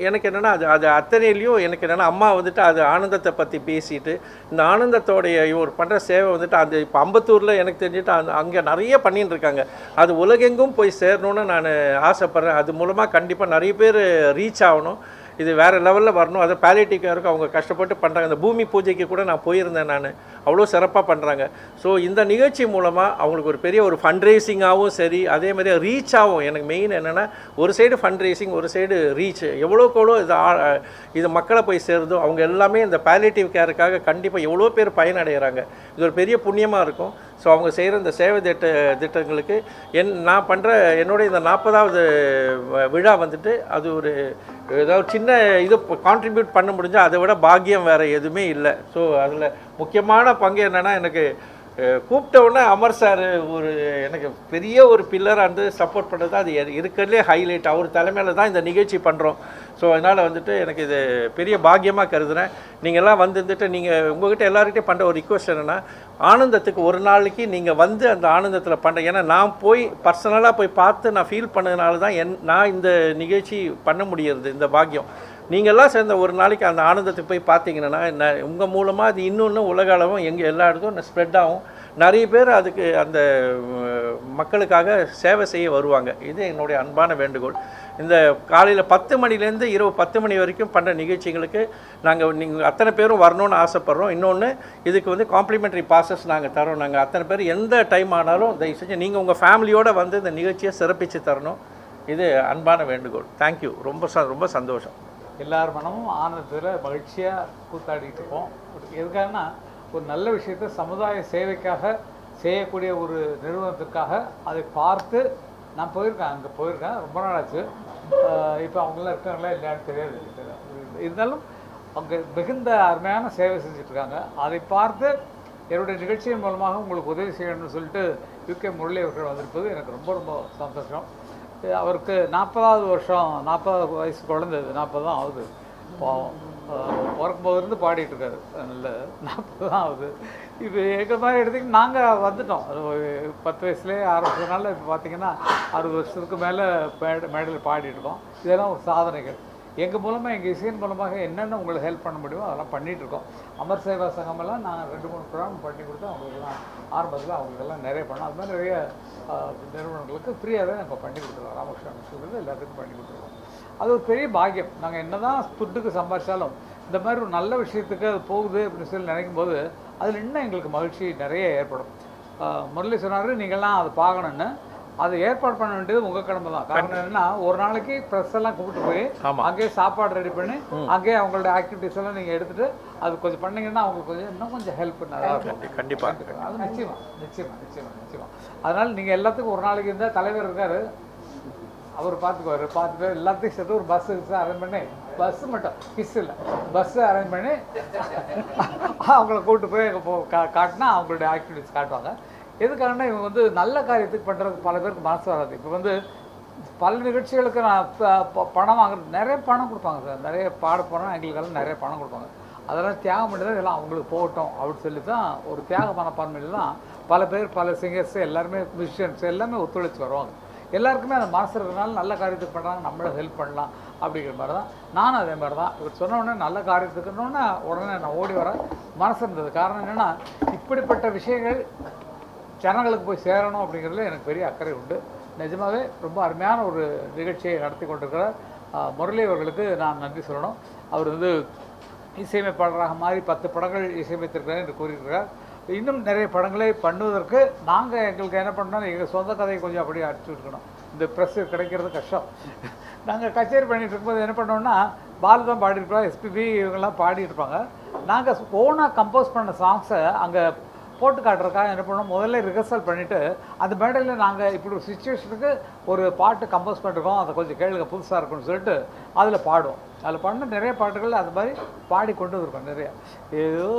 எனக்கு என்னென்னா அது அத்தனையிலையும் எனக்கு என்னென்னா, அம்மா வந்துட்டு அது ஆனந்தத்தை பற்றி பேசிட்டு, இந்த ஆனந்தத்தோடைய இவர் பண்ணுற சேவை வந்துட்டு அது இப்போ அம்பத்தூரில் எனக்கு தெரிஞ்சுட்டு அங்கே நிறைய பண்ணின்னு இருக்காங்க. அது உலகெங்கும் போய் சேரணும்னு நான் ஆசைப்பட்றேன். அது மூலமாக கண்டிப்பாக நிறைய பேர் ரீச் ஆகணும். இது வேறு லெவலில் வரணும். அதை பாலியேட்டிவ் கேருக்கு அவங்க கஷ்டப்பட்டு பண்ணுறாங்க. அந்த பூமி பூஜைக்கு கூட நான் போயிருந்தேன். நான் அவ்வளோ சிறப்பாக பண்ணுறாங்க. ஸோ இந்த நிகழ்ச்சி மூலமாக அவங்களுக்கு ஒரு பெரிய ஒரு ஃபண்ட் ரைசிங்காகவும் சரி, அதே மாதிரி ரீச் ஆகும். எனக்கு மெயின் என்னென்னா, ஒரு சைடு ஃபண்ட் ரைசிங், ஒரு சைடு ரீச். எவ்வளோக்கெவ்வளோ இது மக்களை போய் சேருதோ அவங்க எல்லாமே இந்த பாலியேட்டிவ் கேருக்காக கண்டிப்பாக எவ்வளோ பேர் பயனடைகிறாங்க. இது ஒரு பெரிய புண்ணியமாக இருக்கும். ஸோ அவங்க செய்கிற இந்த சேவை திட்டங்களுக்கு நான் பண்ணுற என்னுடைய இந்த 40வது விழா வந்துட்டு அது ஒரு ஏதாவது சின்ன இது கான்ட்ரிபியூட் பண்ண முடிஞ்சால் அதை விட பாக்கியம் வேறு எதுவுமே இல்லை. ஸோ அதில் முக்கியமான பங்கு என்னென்னா, எனக்கு கூப்பிட்ட உடனே அமர் சார் ஒரு எனக்கு பெரிய ஒரு பில்லராக இருந்து சப்போர்ட் பண்ணுறது அது இருக்கிறதுலே ஹைலைட். அவர் தலைமையில் தான் இந்த நிகழ்ச்சி பண்ணுறோம். ஸோ அதனால் வந்துட்டு எனக்கு இது பெரிய பாக்கியமாக கருதுகிறேன். நீங்கள்லாம் வந்துட்டு நீங்கள் உங்கள்கிட்ட எல்லாருக்கிட்டையும் பண்ணுற ஒரு ரிக்வெஸ்ட் என்னென்னா, ஆனந்தத்துக்கு ஒரு நாளைக்கு நீங்கள் வந்து அந்த ஆனந்தத்தில் பண்ணுறேன். ஏன்னா நான் போய் பர்சனலாக போய் பார்த்து நான் ஃபீல் பண்ணதுனால தான் நான் இந்த நிகழ்ச்சி பண்ண முடியறது, இந்த பாக்கியம். நீங்கள்லாம் சேர்ந்த ஒரு நாளைக்கு அந்த ஆனந்தத்துக்கு போய் பார்த்தீங்கன்னா உங்கள் மூலமாக அது இன்னொன்று உலக அளவும் எங்கே எல்லா இடத்தும் ஸ்ப்ரெட் ஆகும். நிறைய பேர் அதுக்கு அந்த மக்களுக்காக சேவை செய்ய வருவாங்க. இது என்னுடைய அன்பான வேண்டுகோள். இந்த காலையில் 10 மணிலேருந்து இரவு 10 மணி வரைக்கும் பண்ணுற நிகழ்ச்சிகளுக்கு நீங்கள் அத்தனை பேரும் வரணும்னு ஆசைப்பட்றோம். இன்னொன்று இதுக்கு வந்து காம்ப்ளிமெண்ட்ரி பாசஸ் நாங்கள் தரோம். நாங்கள் அத்தனை பேர் எந்த டைம் ஆனாலும் தயவு செஞ்சு நீங்கள் உங்கள் ஃபேமிலியோடு வந்து இந்த நிகழ்ச்சியை சிறப்பித்து தரணும். இது அன்பான வேண்டுகோள். தேங்க்யூ. ரொம்ப சந்தோஷம். எல்லார் மனமும் ஆனந்தத்தில் மகிழ்ச்சியாக கூத்தாடிட்டு இருக்கோம். எதுக்காகனா ஒரு நல்ல விஷயத்தை சமுதாய சேவைக்காக செய்யக்கூடிய ஒரு நிறுவனத்துக்காக அதை பார்த்து நான் போயிருக்கேன், அங்கே போயிருக்கேன், ரொம்ப நாள் ஆச்சு. இப்போ அவங்களாம் இருக்காங்களா இல்லையான்னு தெரியாது. இருந்தாலும் அவங்க மிகுந்த அருமையான சேவை செஞ்சிட்ருக்காங்க. அதை பார்த்து என்னுடைய நிகழ்ச்சியின் மூலமாக உங்களுக்கு உதவி செய்யணும்னு சொல்லிட்டு யூகே முரளி அவர்கள் வந்திருப்பது எனக்கு ரொம்ப சந்தோஷம். அவருக்கு 40வது வருஷம், 40 வயசு குழந்தை, 40 தான் ஆகுது. பிறக்கும்போதுலேருந்து பாடிட்டு இருக்காரு. நல்ல 40 தான் ஆகுது. இப்போ எங்கள் மாதிரி எடுத்துக்கிட்டு நாங்கள் வந்துட்டோம். 10 வயசுலேயே ஆரம்பிச்சதுனால இப்போ பார்த்திங்கன்னா 60 வருஷத்துக்கு மேலே மேடையில் பாடிட்டுருக்கோம். இதெல்லாம் ஒரு சாதனைகள். எங்கள் மூலமாக, எங்கள் இசையின் மூலமாக என்னென்ன உங்களுக்கு ஹெல்ப் பண்ண முடியுமோ அதெல்லாம் பண்ணிகிட்ருக்கோம். அமர் சேவா சங்கமெல்லாம் நான் 2-3 ப்ரோக்ராம் பண்ணி கொடுத்து அவங்களுக்குலாம் ஆரம்பத்தில் அவங்களுக்கெல்லாம் நிறைய பண்ணோம். அது மாதிரி நிறைய நிறுவனங்களுக்கு ஃப்ரீயாகவே நாங்கள் பண்ணி கொடுத்துருவோம். ராமகிருஷ்ணா மிஷன் எல்லாத்துக்கும் பண்ணி கொடுத்துருவோம். அது ஒரு பெரிய பாக்கியம். நாங்கள் என்ன தான் துட்டுக்கு சம்பாதிச்சாலும் இந்த மாதிரி ஒரு நல்ல விஷயத்துக்கு அது போகுது அப்படின்னு சொல்லி நினைக்கும் போது அதில் இன்னும் எங்களுக்கு மகிழ்ச்சி நிறைய ஏற்படும். முரளி சொன்னார் நீங்கள்லாம் அதை பார்க்கணுன்னு. அதை ஏற்பாடு பண்ண வேண்டியது உங்கள் கடமை தான். காரணம் என்னன்னா, ஒரு நாளைக்கு ப்ரெஸ் எல்லாம் கூப்பிட்டு போய் அங்கேயே சாப்பாடு ரெடி பண்ணி அங்கேயே அவங்களோட ஆக்டிவிட்டிஸ் எல்லாம் நீங்கள் எடுத்துகிட்டு அது கொஞ்சம் பண்ணிங்கன்னா அவங்களுக்கு கொஞ்சம் இன்னும் கொஞ்சம் ஹெல்ப் நல்லா இருக்கும். கண்டிப்பாக அது நிச்சயமாக. அதனால் நீங்கள் எல்லாத்துக்கும் ஒரு நாளைக்கு இருந்தால் தலைவர் இருக்கார், அவர் பார்த்துட்டு எல்லாத்தையும் சேர்த்து ஒரு பஸ் அரேஞ்ச் பண்ணி, பஸ்ஸு மட்டும் கிஸ் இல்லை, பஸ்ஸு அரேஞ்ச் பண்ணி அவங்கள கூப்பிட்டு போய் காட்டினா அவங்களுடைய ஆக்டிவிட்டிஸ் காட்டுவாங்க. எதுக்காகனா இவங்க வந்து நல்ல காரியத்துக்கு பண்ணுறதுக்கு பல பேருக்கு மனசு வராது. இப்போ வந்து பல நிகழ்ச்சிகளுக்கு நான் பணம் வாங்குறது, நிறைய பணம் கொடுப்பாங்க சார். நிறைய பாட போனால் எங்களுக்கெல்லாம் நிறைய பணம் கொடுப்பாங்க. அதெல்லாம் தியாகம் பண்ணி தான் இதெல்லாம் அவங்களுக்கு போகட்டும் அப்படின்னு சொல்லி தான் ஒரு தியாக மனப்பான்மையில் தான் பல பேர், பல சிங்கர்ஸ் எல்லாருமே, மியூசிஷியன்ஸ் எல்லாமே ஒத்துழைச்சி வருவாங்க. எல்லாருக்குமே அந்த மனசு இருக்கிறதுனால நல்ல காரியத்துக்கு பண்ணுறாங்க, நம்மளும் ஹெல்ப் பண்ணலாம் அப்படிங்கிற மாதிரி தான். நானும் அதே மாதிரி தான். இவர் சொன்ன உடனே நல்ல காரியத்துக்குன்னொன்னே உடனே நான் ஓடி வர மனசு இருந்தது. காரணம் என்னென்னா, இப்படிப்பட்ட விஷயங்கள் ஜனங்களுக்கு போய் சேரணும் அப்படிங்கிறதுல எனக்கு பெரிய அக்கறை உண்டு. நிஜமாகவே ரொம்ப அருமையான ஒரு நிகழ்ச்சியை நடத்தி கொண்டிருக்கிற முரளி அவர்களுக்கு நான் நன்றி சொல்லணும். அவர் வந்து இசையமைப்பாளராக மாறி 10 படங்கள் இசையமைத்திருக்கிறார் என்று கூறியிருக்கிறார். இன்னும் நிறைய படங்களை பண்ணுவதற்கு நாங்கள் எங்களுக்கு என்ன பண்ணோம், எங்கள் சொந்த கதையை கொஞ்சம் அப்படியே அடிச்சு விட்டுக்கணும். இந்த ப்ரெஸ்ஸு கிடைக்கிறது கஷ்டம். நாங்கள் கச்சேரி பண்ணிகிட்டு இருக்கும்போது என்ன பண்ணோம்னா, பாலு தான் பாடியிருப்போம், எஸ்பிபி இவங்கெல்லாம் பாடியிருப்பாங்க. நாங்கள் ஓனாக கம்போஸ் பண்ண சாங்ஸை அங்கே போட்டு காட்டுறதுக்காக என்ன பண்ணோம், முதல்ல ரிஹர்சல் பண்ணிவிட்டு அந்த மேடையில் நாங்கள் இப்படி ஒரு சுச்சுவேஷனுக்கு ஒரு பாட்டு கம்போஸ் பண்ணிருக்கோம், அதை கொஞ்சம் கேளுங்க புதுசாக இருக்குன்னு சொல்லிட்டு அதில் பாடுவோம். அதில் பண்ண நிறைய பாட்டுகள் அது மாதிரி பாடி கொண்டு வந்திருக்கோம். நிறைய ஏதோ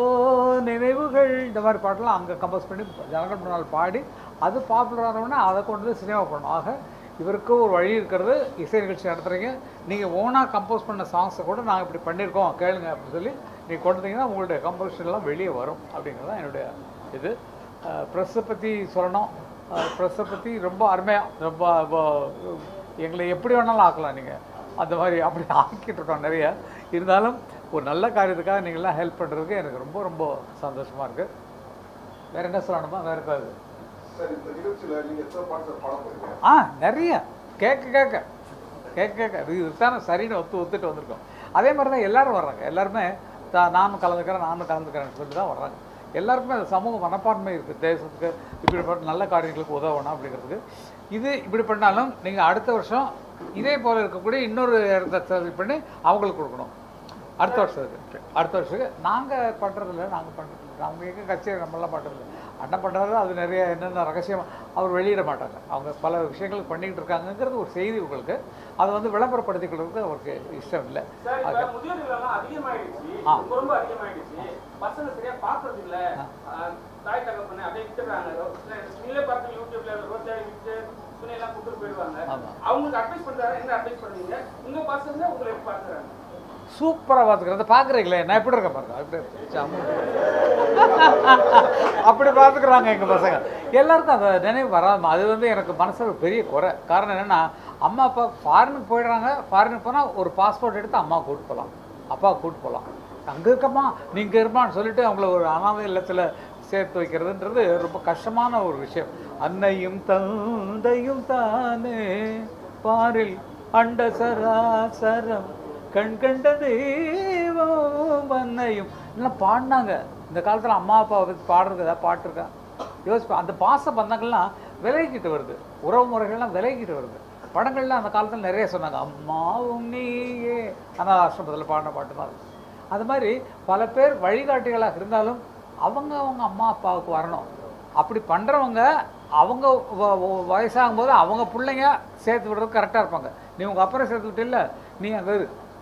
நினைவுகள் இந்த மாதிரி பாட்டெல்லாம் அங்கே கம்போஸ் பண்ணி ஜனங்கள் முன்னால் பாடி அது பாப்புலரானோடனே அதை கொண்டு வந்து சினிமா பண்ணணும். ஆக இவருக்கு ஒரு வழி இருக்கிறது. இசை நிகழ்ச்சி நடத்துகிறீங்க, நீங்கள் ஓனாக கம்போஸ் பண்ண சாங்ஸை கூட நாங்கள் இப்படி பண்ணியிருக்கோம் கேளுங்க அப்படின்னு சொல்லி நீங்கள் கொண்டு வந்தீங்கன்னா உங்களுடைய கம்போசிஷன்லாம் வெளியே வரும் அப்படிங்கிறது தான் என்னுடைய இது. ப்ரெஸ்ஸை பற்றி சொல்லணும். ப்ரெஸ்ஸை பற்றி ரொம்ப அருமையாக, ரொம்ப எங்களை எப்படி வேணாலும் ஆக்கலாம். நீங்கள் அந்த மாதிரி அப்படி ஆக்கிட்டுருக்கோம் நிறைய. இருந்தாலும் ஒரு நல்ல காரியத்துக்காக நீங்கள்லாம் ஹெல்ப் பண்ணுறதுக்கு எனக்கு ரொம்ப ரொம்ப சந்தோஷமாக இருக்குது. வேறு என்ன சொல்லணுமா? வேறு ஏதாவது? நிறைய கேட்க இதுதானே சரின்னு ஒத்துட்டு வந்திருக்கோம். அதே மாதிரி தான் எல்லோரும் வர்றாங்க. எல்லாருமே நானும் கலந்துக்கிறேன்னு சொல்லி தான் வர்றாங்க. எல்லாருக்குமே அந்த சமூக மனப்பான்மை இருக்குது. தேசத்துக்கு இப்படிப்பட்ட நல்ல காரியங்களுக்கு உதவணும் அப்படிங்கிறதுக்கு. இது இப்படி பண்ணாலும் நீங்கள் அடுத்த வருஷம் இதே போல் இருக்கக்கூடிய இன்னொரு இடத்த செலக்ட் பண்ணி அவங்களுக்கு கொடுக்கணும். அடுத்த வருஷத்துக்கு நாங்கள் பண்ணுறதில்ல. அவங்க எங்கே கட்சியை நம்மளாம் பண்ணுறதில்ல. அண்ணன் பண்ணுறது அது நிறைய என்னென்ன ரகசியம் அவர் வெளியிட மாட்டாங்க. அவங்க பல விஷயங்கள் பண்ணிக்கிட்டு இருக்காங்கிறது ஒரு செய்தி உங்களுக்கு. அதை வந்து விளம்பரப்படுத்திக் கொள்றதுக்கு அவருக்கு இஷ்டம் இல்லை. பசங்க சரியா பாக்குறது இல்ல, தாய் தகப்பன அப்படியே சூப்பராக பார்த்துக்கிறத பார்க்குறீங்களே நான் எப்படி இருக்கேன் பாருங்க அப்படி அப்படி பார்த்துக்குறாங்க எங்கள் பசங்க. எல்லாருக்கும் அந்த நினைவு வராது. அது வந்து எனக்கு மனசில் பெரிய குறை. காரணம் என்னென்னா அம்மா அப்பா ஃபாரினுக்கு போயிடுறாங்க. ஃபாரினுக்கு போனால் ஒரு பாஸ்போர்ட் எடுத்து அம்மா கூப்பிட்டு போகலாம், அப்பா கூப்பிட்டு போகலாம். அங்கே இருக்கம்மா நீங்கள் இருப்பான்னு சொல்லிட்டு அவங்கள ஒரு அனாதை இல்லத்தில் சேர்த்து வைக்கிறதுன்றது ரொம்ப கஷ்டமான ஒரு விஷயம். அன்னையும் தந்தையும் தானே பாரில் அண்ட சராசரம் கண் கண்ட தெய்வம் அன்னையும் எல்லாம் பாடினாங்க. இந்த காலத்தில் அம்மா அப்பா பாடுறது ஏதாவது பாட்டு இருக்கா யோசிப்பேன். அந்த பாச பந்தங்கள்லாம் விலகிக்கிட்டு வருது, உறவு முறைகள்லாம் விலகிக்கிட்டு வருது. படங்கள்லாம் அந்த காலத்தில் நிறைய சொன்னாங்க, அம்மாவும் நீயே அனாத ஆசிரமத்தில் பாடின பாட்டு தான் இருக்கும். அது மாதிரி பல பேர் வழிகாட்டிகளாக இருந்தாலும் அவங்க அம்மா அப்பாவுக்கு வரணும். அப்படி பண்ணுறவங்க அவங்க வயசாகும்போது அவங்க பிள்ளைங்க சேர்த்து விடுறதுக்கு கரெக்டாக இருப்பாங்க. நீ உங்கள் அப்புறம் சேர்த்து விட்டில்ல, நீ அங்கே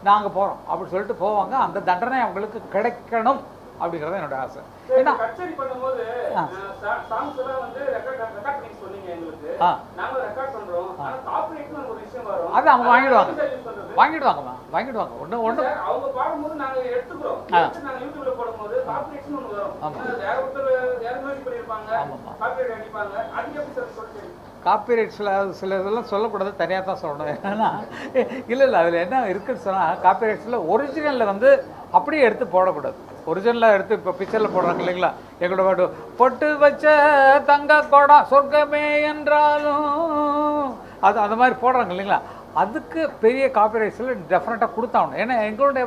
நாங்கள் போகிறோம் அப்படின்னு சொல்லிட்டு போவாங்க. அந்த தண்டனை அவங்களுக்கு கிடைக்கணும் அப்படிங்கிறது என்னோட ஆசை. ஏன்னா கச்சேரி பண்ணும்போது சாங்ஸ் எல்லாம் வந்து ரெக்கார்ட் பண்ணி சொன்னீங்க எங்களுக்கு, நாங்க ரெக்கார்ட் பண்றோம். ஆனா காப்பிரைட்னு ஒரு விஷயம் வரும், அது அவங்க வாங்கிடுவாங்கம்மா ஒன்று அவங்க பாடும்போது நாங்க எடுத்துக்கிறோம். நாங்க யூடியூப்ல போடும்போது காப்பிரைட்னு ஒன்று வரும். வேற ஒருத்தர் வேற மியூசிக் பண்ணிருப்பாங்க, காப்பிரைட் அடிப்பாங்க. அதுக்கு எப்படி சார் சொல்றீங்க? காப்பிரைட் சில இதெல்லாம் சொல்லக்கூடாது, தனியாக தான் சொல்லணும். ஏன்னா இல்லை அதில் என்ன இருக்குன்னு சொன்னால் காப்பிரைட்ஸில் ஒரிஜினலில் வந்து அப்படியே எடுத்து போடக்கூடாது. ஒரிஜினலாக எடுத்து இப்போ பிக்சரில் போடுறாங்க இல்லைங்களா, எங்களோட பாட்டு பொட்டு வச்ச தங்க கோடம் சொர்க்கமே என்றாலும் அது அந்த மாதிரி போடுறாங்க இல்லைங்களா, அதுக்கு பெரிய காப்பிரைட்ஸில் டெஃபினட்டாக கொடுத்தாகணும். ஏன்னா எங்களுடைய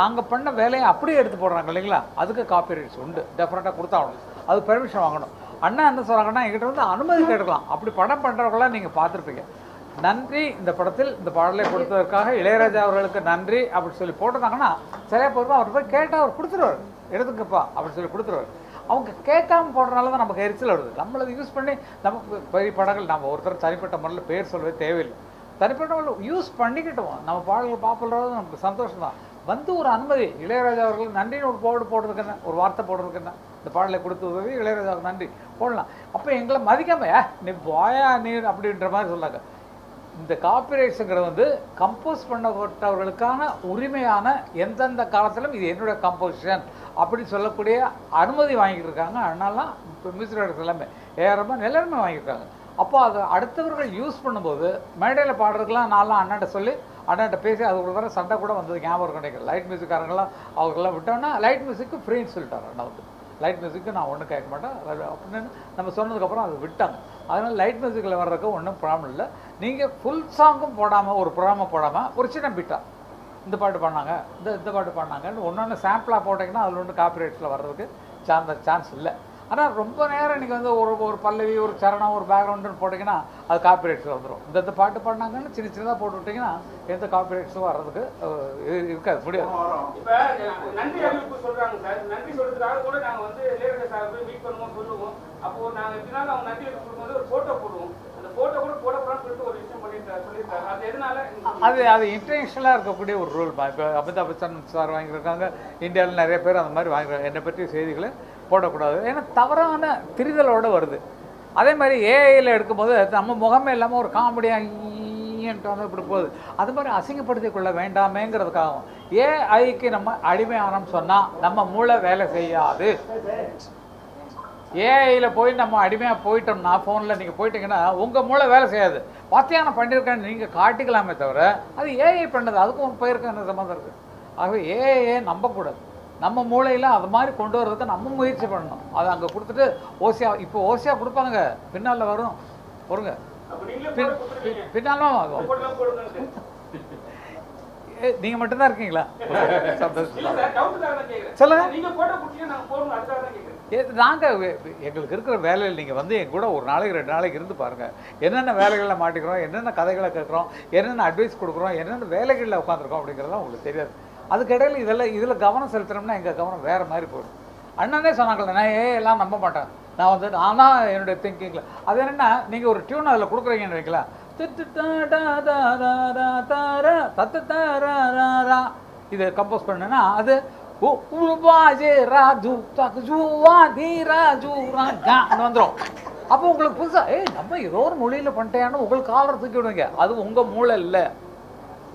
நாங்கள் பண்ண வேலையை அப்படியே எடுத்து போடுறாங்க இல்லைங்களா, அதுக்கு காப்பிரைட்ஸ் உண்டு, டெஃபினட்டாக கொடுத்தாகணும். அது பெர்மிஷன் வாங்கணும். அண்ணா என்ன சொல்கிறாங்கன்னா எங்கிட்ட வந்து அனுமதி கேட்கலாம். அப்படி படம் பண்ணுறவங்களாம் நீங்கள் பார்த்துருப்பீங்க. நன்றி, இந்த படத்தில் இந்த பாடலை கொடுத்ததற்காக இளையராஜா அவர்களுக்கு நன்றி அப்படின்னு சொல்லி போட்டிருந்தாங்கன்னா சரியாக போயிருப்பா. அவர் போய் கேட்டால் அவர் கொடுத்துருவார், எடுத்துக்கப்பா அப்படின்னு சொல்லி கொடுத்துருவார். அவங்க கேட்காம போடுறதுனால தான் நமக்கு எரிச்சல் வருது. நம்மளை யூஸ் பண்ணி நமக்கு பெரிய படங்கள் நம்ம ஒருத்தர் தனிப்பட்ட முறையில் பேர் சொல்லவே தேவையில்லை. தனிப்பட்ட முறையில் யூஸ் பண்ணிக்கிட்டோம். நம்ம பாடல்கள் பார்ப்பது நமக்கு சந்தோஷம் தான். வந்து ஒரு அனுமதி, இளையராஜா அவர்கள் நன்றின்னு ஒரு போர்டு போடுறதுக்கு என்ன, ஒரு வார்த்தை போடுறதுக்கு என்ன, இந்த பாடலை கொடுத்து உதவி இளையராஜாவுக்கு நன்றி போடலாம். அப்போ எங்களை மதிக்காம நீ போயா நீ அப்படின்ற மாதிரி சொல்லாங்க. இந்த காப்பிரைட்ஸுங்கிறது வந்து கம்போஸ் பண்ணப்பட்டவர்களுக்கான உரிமையான எந்தெந்த காலத்திலும் இது என்னுடைய கம்போசிஷன் அப்படின்னு சொல்லக்கூடிய அனுமதி வாங்கிட்டு இருக்காங்க. அதனாலாம் இப்போ மியூசிக் டைரக்டர்ஸ் எல்லாமே ஏஆர்எம் எல்லாருமே வாங்கியிருக்காங்க. அப்போ அதை அடுத்தவர்கள் யூஸ் பண்ணும்போது மேடையில் பாடுறதுக்கெலாம் நான்லாம் அண்ணாட்ட சொல்லி அண்ணாட்ட பேசி அது ஒரு தடவை சண்டை கூட வந்தது ஞாபகம் கிடைக்கும். லைட் மியூசிக்காரங்களாம் அவர்களெல்லாம் விட்டோன்னா லைட் மியூசிக்கு ஃப்ரீன்னு சொல்லிட்டாங்க. அண்ணா வந்து லைட் மியூசிக்கு நான் ஒன்றும் கேட்க மாட்டேன் அப்படின்னு நம்ம சொன்னதுக்கப்புறம் அதை விட்டாங்க. அதனால் லைட் மியூசிக்கில் வர்றதுக்கு ஒன்றும் ப்ராப்ளம் இல்லை. நீங்கள் ஃபுல் சாங்கும் போடாமல் ஒரு ப்ரோக்ராமை போடாமல் ஒரு சின்ன பிட்டா இந்த பாட்டு பாடினாங்க இந்த பாட்டு பாடினாங்கன்னு ஒன்று சாம்பிளாக போட்டிங்கன்னா அதில் ஒன்று காப்பிரைட்ஸில் வர்றதுக்கு சான்ஸ் இல்லை. ஆனால் ரொம்ப நேரம் நீங்கள் வந்து ஒரு பல்லவி ஒரு சரணம் ஒரு பேக்ரவுண்டுன்னு போட்டிங்கன்னா அது காப்பிரைட்ஸில் வந்துடும். இந்த பாட்டு பாடினாங்கன்னு சின்னதாக போட்டு விட்டிங்கன்னா எந்த காப்பிரைட்ஸும் வர்றதுக்கு இருக்காது, முடியாது. இப்போ நன்றி அறிவிப்பு சொல்கிறாங்க சார், நன்றி சொல்கிறதுக்காக கூட நாங்கள் வந்து இளையராஜா சார் போய் மீட் பண்ணுவோம் சொல்லுவோம். அப்போது நாங்கள் எப்படினாலும் அவங்க நன்றி அறிவிப்பு கொடுக்கும்போது ஒரு ஃபோட்டோ போடுவோம். அந்த ஃபோட்டோ கூட போடக்கூடாதுன்னு சொல்லிட்டு ஒரு விஷயம் சொல்லியிருக்காரு. அது எதனால? அது இன்டர்நேஷ்னலாக இருக்கக்கூடிய ஒரு ரூல். இப்போ அமிதாப் பச்சன் சார் வாங்கியிருக்காங்க, இந்தியாவில் நிறைய பேர் அந்த மாதிரி வாங்கியிருக்காங்க. என்னை பற்றி செய்திகளை போடக்கூடாது, ஏன்னா தவறான திரிதலோடு வருது. அதே மாதிரி ஏஐயில் எடுக்கும்போது நம்ம முகமே இல்லாமல் ஒரு காமெடியாக வந்து இப்படி போகுது. அது மாதிரி அசிங்கப்படுத்திக் கொள்ள வேண்டாமேங்கிறதுக்காகவும் ஏஐக்கு நம்ம அடிமையானோம்னு சொன்னால் நம்ம மூளை வேலை செய்யாது. ஏஐயில் போய் நம்ம அடிமையாக போயிட்டோம்னா ஃபோனில் நீங்கள் போயிட்டீங்கன்னா உங்கள் மூளை வேலை செய்யாது. பாத்தியான பண்ணியிருக்கேன்னு நீங்கள் காட்டிக்கலாமே தவிர அது ஏஐ பண்ணது, அதுக்கும் போயிருக்க என்ன சம்மந்தம் இருக்குது. ஆகவே ஏஐயே நம்பக்கூடாது. நம்ம மூளையில் அது மாதிரி கொண்டு வர்றதுக்கு நம்ம முயற்சி பண்ணணும். அதை அங்கே கொடுத்துட்டு இப்போ ஓசியாக கொடுப்பாங்க, பின்னால் வரும் பொறுங்க, பின்னாலும் ஆகும். நீங்கள் மட்டும்தான் இருக்கீங்களா? சொல்லுங்க. நாங்கள் எங்களுக்கு இருக்கிற வேலையில் நீங்கள் வந்து என் கூட ஒரு நாளைக்கு 2 நாளைக்கு இருந்து பாருங்கள். என்னென்ன வேலைகளில் மாட்டிக்கிறோம், என்னென்ன கதைகளை கேட்குறோம், என்னென்ன அட்வைஸ் கொடுக்குறோம், என்னென்ன வேலைகளில் உட்காந்துருக்கோம் அப்படிங்கிறதெல்லாம் உங்களுக்கு தெரியாது. அதுக்கிடையில் இதில் கவனம் செலுத்தினோம்னா எங்கள் கவனம் வேறு மாதிரி போயிடும். அண்ணனே சொன்னாங்களே, நான் எல்லாம் நம்ப மாட்டேன், நான் வந்து ஆனால் என்னுடைய திங்கிங்கில் அது என்னென்னா நீங்கள் ஒரு டியூன் அதில் கொடுக்குறீங்கன்னு வைக்கலாம், இதை கம்போஸ் பண்ணேன்னா அது வந்துடும். அப்போ உங்களுக்கு புதுசாக நம்ம ஏதோ ஒரு மொழியில் பண்ணிட்டேன்னு உங்களுக்கு காலரை தூக்கி விடுவீங்க. அது உங்கள் மூளை இல்லை.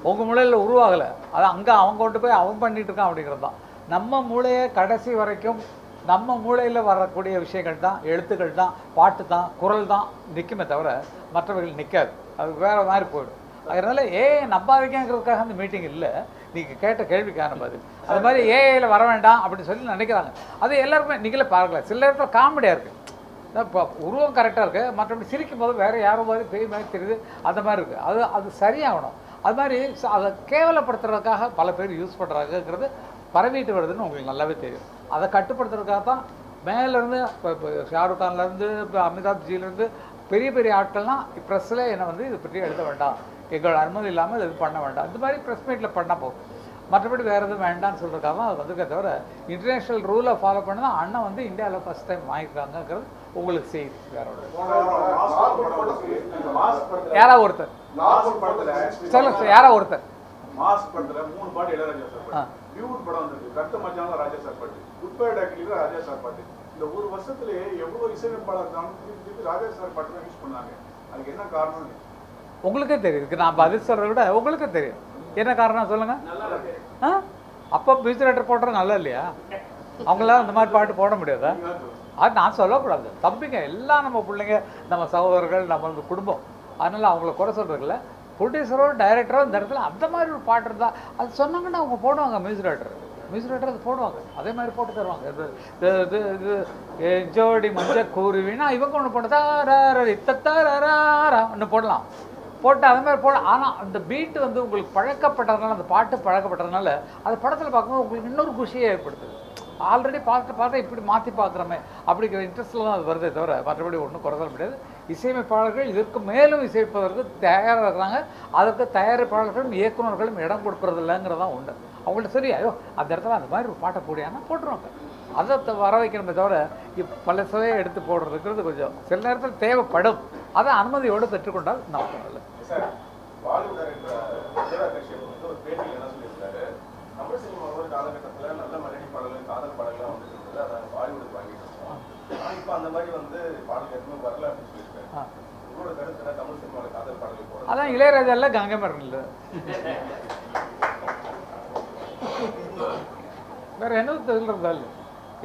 உங்கள் மூளையில் உருவாகலை, அது அங்கே அவன் கொண்டு போய் அவன் பண்ணிகிட்டு இருக்கான் அப்படிங்கிறது தான். நம்ம மூளையை கடைசி வரைக்கும் நம்ம மூளையில் வரக்கூடிய விஷயங்கள் தான், எழுத்துக்கள் தான், பாட்டு தான், குரல் தான் நிற்குமே தவிர மற்றவர்கள் நிற்காது. அது வேறு மாதிரி போயிடும். அதனால் ஏஐ நம்பாதீங்கிறதுக்காக அந்த மீட்டிங் இல்லை, நீங்கள் கேட்ட கேள்விக்கான பதில். அது மாதிரி ஏஐயில் வர வேண்டாம் அப்படின்னு சொல்லி நினைக்கிறாங்க. அது எல்லாருக்குமே நீங்களே பார்க்கல, சில நேரத்தில் காமெடியாக இருக்குது. இப்போ உருவம் கரெக்டாக இருக்குது, மற்றபடி சிரிக்கும் போது வேறு யாரோ மாதிரி பேய் மாதிரி தெரியுது, அந்த மாதிரி இருக்குது. அது சரியாகணும். அது மாதிரி அதை கேவலப்படுத்துறதுக்காக பல பேர் யூஸ் பண்ணுறாங்கிறது பரவிட்டு வருதுன்னு உங்களுக்கு நல்லாவே தெரியும். அதை கட்டுப்படுத்துறதுக்காக தான் மேலேருந்து இப்போ ஷாருக் கான்லேருந்து இப்போ அமிதாப் ஜிலேருந்து பெரிய பெரிய ஆட்கள்லாம் ப்ரெஸ்ஸில் என்னை வந்து இதை பற்றி எழுத வேண்டாம், எங்களோட அனுமதி இல்லாமல் இது பண்ண வேண்டாம், இந்த மாதிரி ப்ரெஸ் மீட்டில் பண்ணால் போகும். மற்றபடி வேறு எதுவும் வேண்டாம்னு சொல்கிறதுக்காக தான் அது வந்துருக்கே தவிர இன்டர்நேஷ்னல் ரூலை ஃபாலோ பண்ணி தான் அண்ணன் வந்து இந்தியாவில் ஃபஸ்ட் டைம் வாங்கிக்கிறாங்கிறது உங்களுக்கு செய்தி. வேற யாராவது ஒருத்தர் சொல்லுங்க, யாராவது ஒருத்தர் மாஸ் படத்துல 3 பாட்டு இளையராஜா சார் பாட்டு, பியூட் படம் வந்திருக்கு, கருத்த மச்சான்ல ராஜா சார் பாட்டு, குட்பை டாக்கில ராஜா சார் பாட்டு. இந்த ஒரு வருஷத்துலயே எவ்வளவு இசையமைப்பாளர் இருந்தாலும் திருப்பி ராஜா சார் பாட்டு தான் யூஸ் பண்ணாங்க. அதுக்கு என்ன காரணம் உங்களுக்கே தெரியும். நான் பதில் சொல்கிறத விட உங்களுக்கே தெரியும் என்ன காரணம் சொல்லுங்க. அப்போ மியூசிக் டைரக்டர் போடுறது நல்லா இல்லையா? அவங்களால இந்த மாதிரி பாட்டு போட முடியாதா? அது நான் சொல்லக்கூடாது. தம்பிங்க எல்லாம் நம்ம பிள்ளைங்க, நம்ம சகோதரர்கள், நம்ம குடும்பம். அதனால் அவங்கள குறை சொல்கிறதில்ல. ப்ரொடியூசரோ டைரக்டரோ இந்த இடத்துல அந்த மாதிரி ஒரு பாட்டு இருந்தால் அது சொன்னாங்கன்னா அவங்க போடுவாங்க. மியூசிக் டைரக்டர் அது போடுவாங்க, அதே மாதிரி போட்டு தருவாங்க. இது ஜோடி மஞ்ச கூறுவினா இவங்க ஒன்று போட்டு ஒன்று போடலாம், போட்டு அதே மாதிரி போட. ஆனால் அந்த பீட்டு வந்து உங்களுக்கு பழக்கப்பட்டதுனால, அந்த பாட்டு பழக்கப்பட்டதுனால அது படத்தில் பார்க்கும்போது உங்களுக்கு இன்னொரு குஷியை ஏற்படுத்துது. ஆல்ரெடி பார்த்தா இப்படி மாற்றி பார்க்குறோமே அப்படிங்கிற இன்ட்ரெஸ்ட்டில் தான் அது வருதே தவிர மற்றபடி ஒன்றும் குறை சொல்ல முடியாது. இசையமைப்பாளர்கள் இதற்கு மேலும் இசைப்பதற்கு தயாராக இருக்கிறாங்க. அதற்கு தயாரிப்பாளர்களும் இயக்குநர்களும் இடம் கொடுக்கறது இல்லைங்கிறதான் உண்டு. அவங்கள்ட்ட சரி, ஐயோ அந்த இடத்துல அந்த மாதிரி ஒரு பாட்டை போடியானா போட்டுருவாங்க. அதை வர வைக்கணுமே தவிர பல சுவையை எடுத்து போடுறதுங்கிறது கொஞ்சம் சில நேரத்தில் தேவைப்படும். அதை அனுமதியோடு பெற்றுக்கொண்டால் நான் நல்லது. தமிழ் சினிமாவோட காலகட்டத்தில் நல்ல மெலடி பாடல்கள், காதல் பாடல்கள்லாம் வந்துட்டு இருந்தது. அதை பாலிவுட் வாங்கிட்டு இருக்கோம். ஆனால் இப்போ அந்த மாதிரி வந்து பாடல் எதுவும் வரல அப்படின்னு சொல்லியிருக்கேன். உங்களோட கருத்துல தமிழ் சினிமாவில் காதல் பாடல்கள் போட அதான் இளையராஜா இல்லை, கங்கை மரன் இல்லை, வேற என்ன சொல்றதா இல்லை.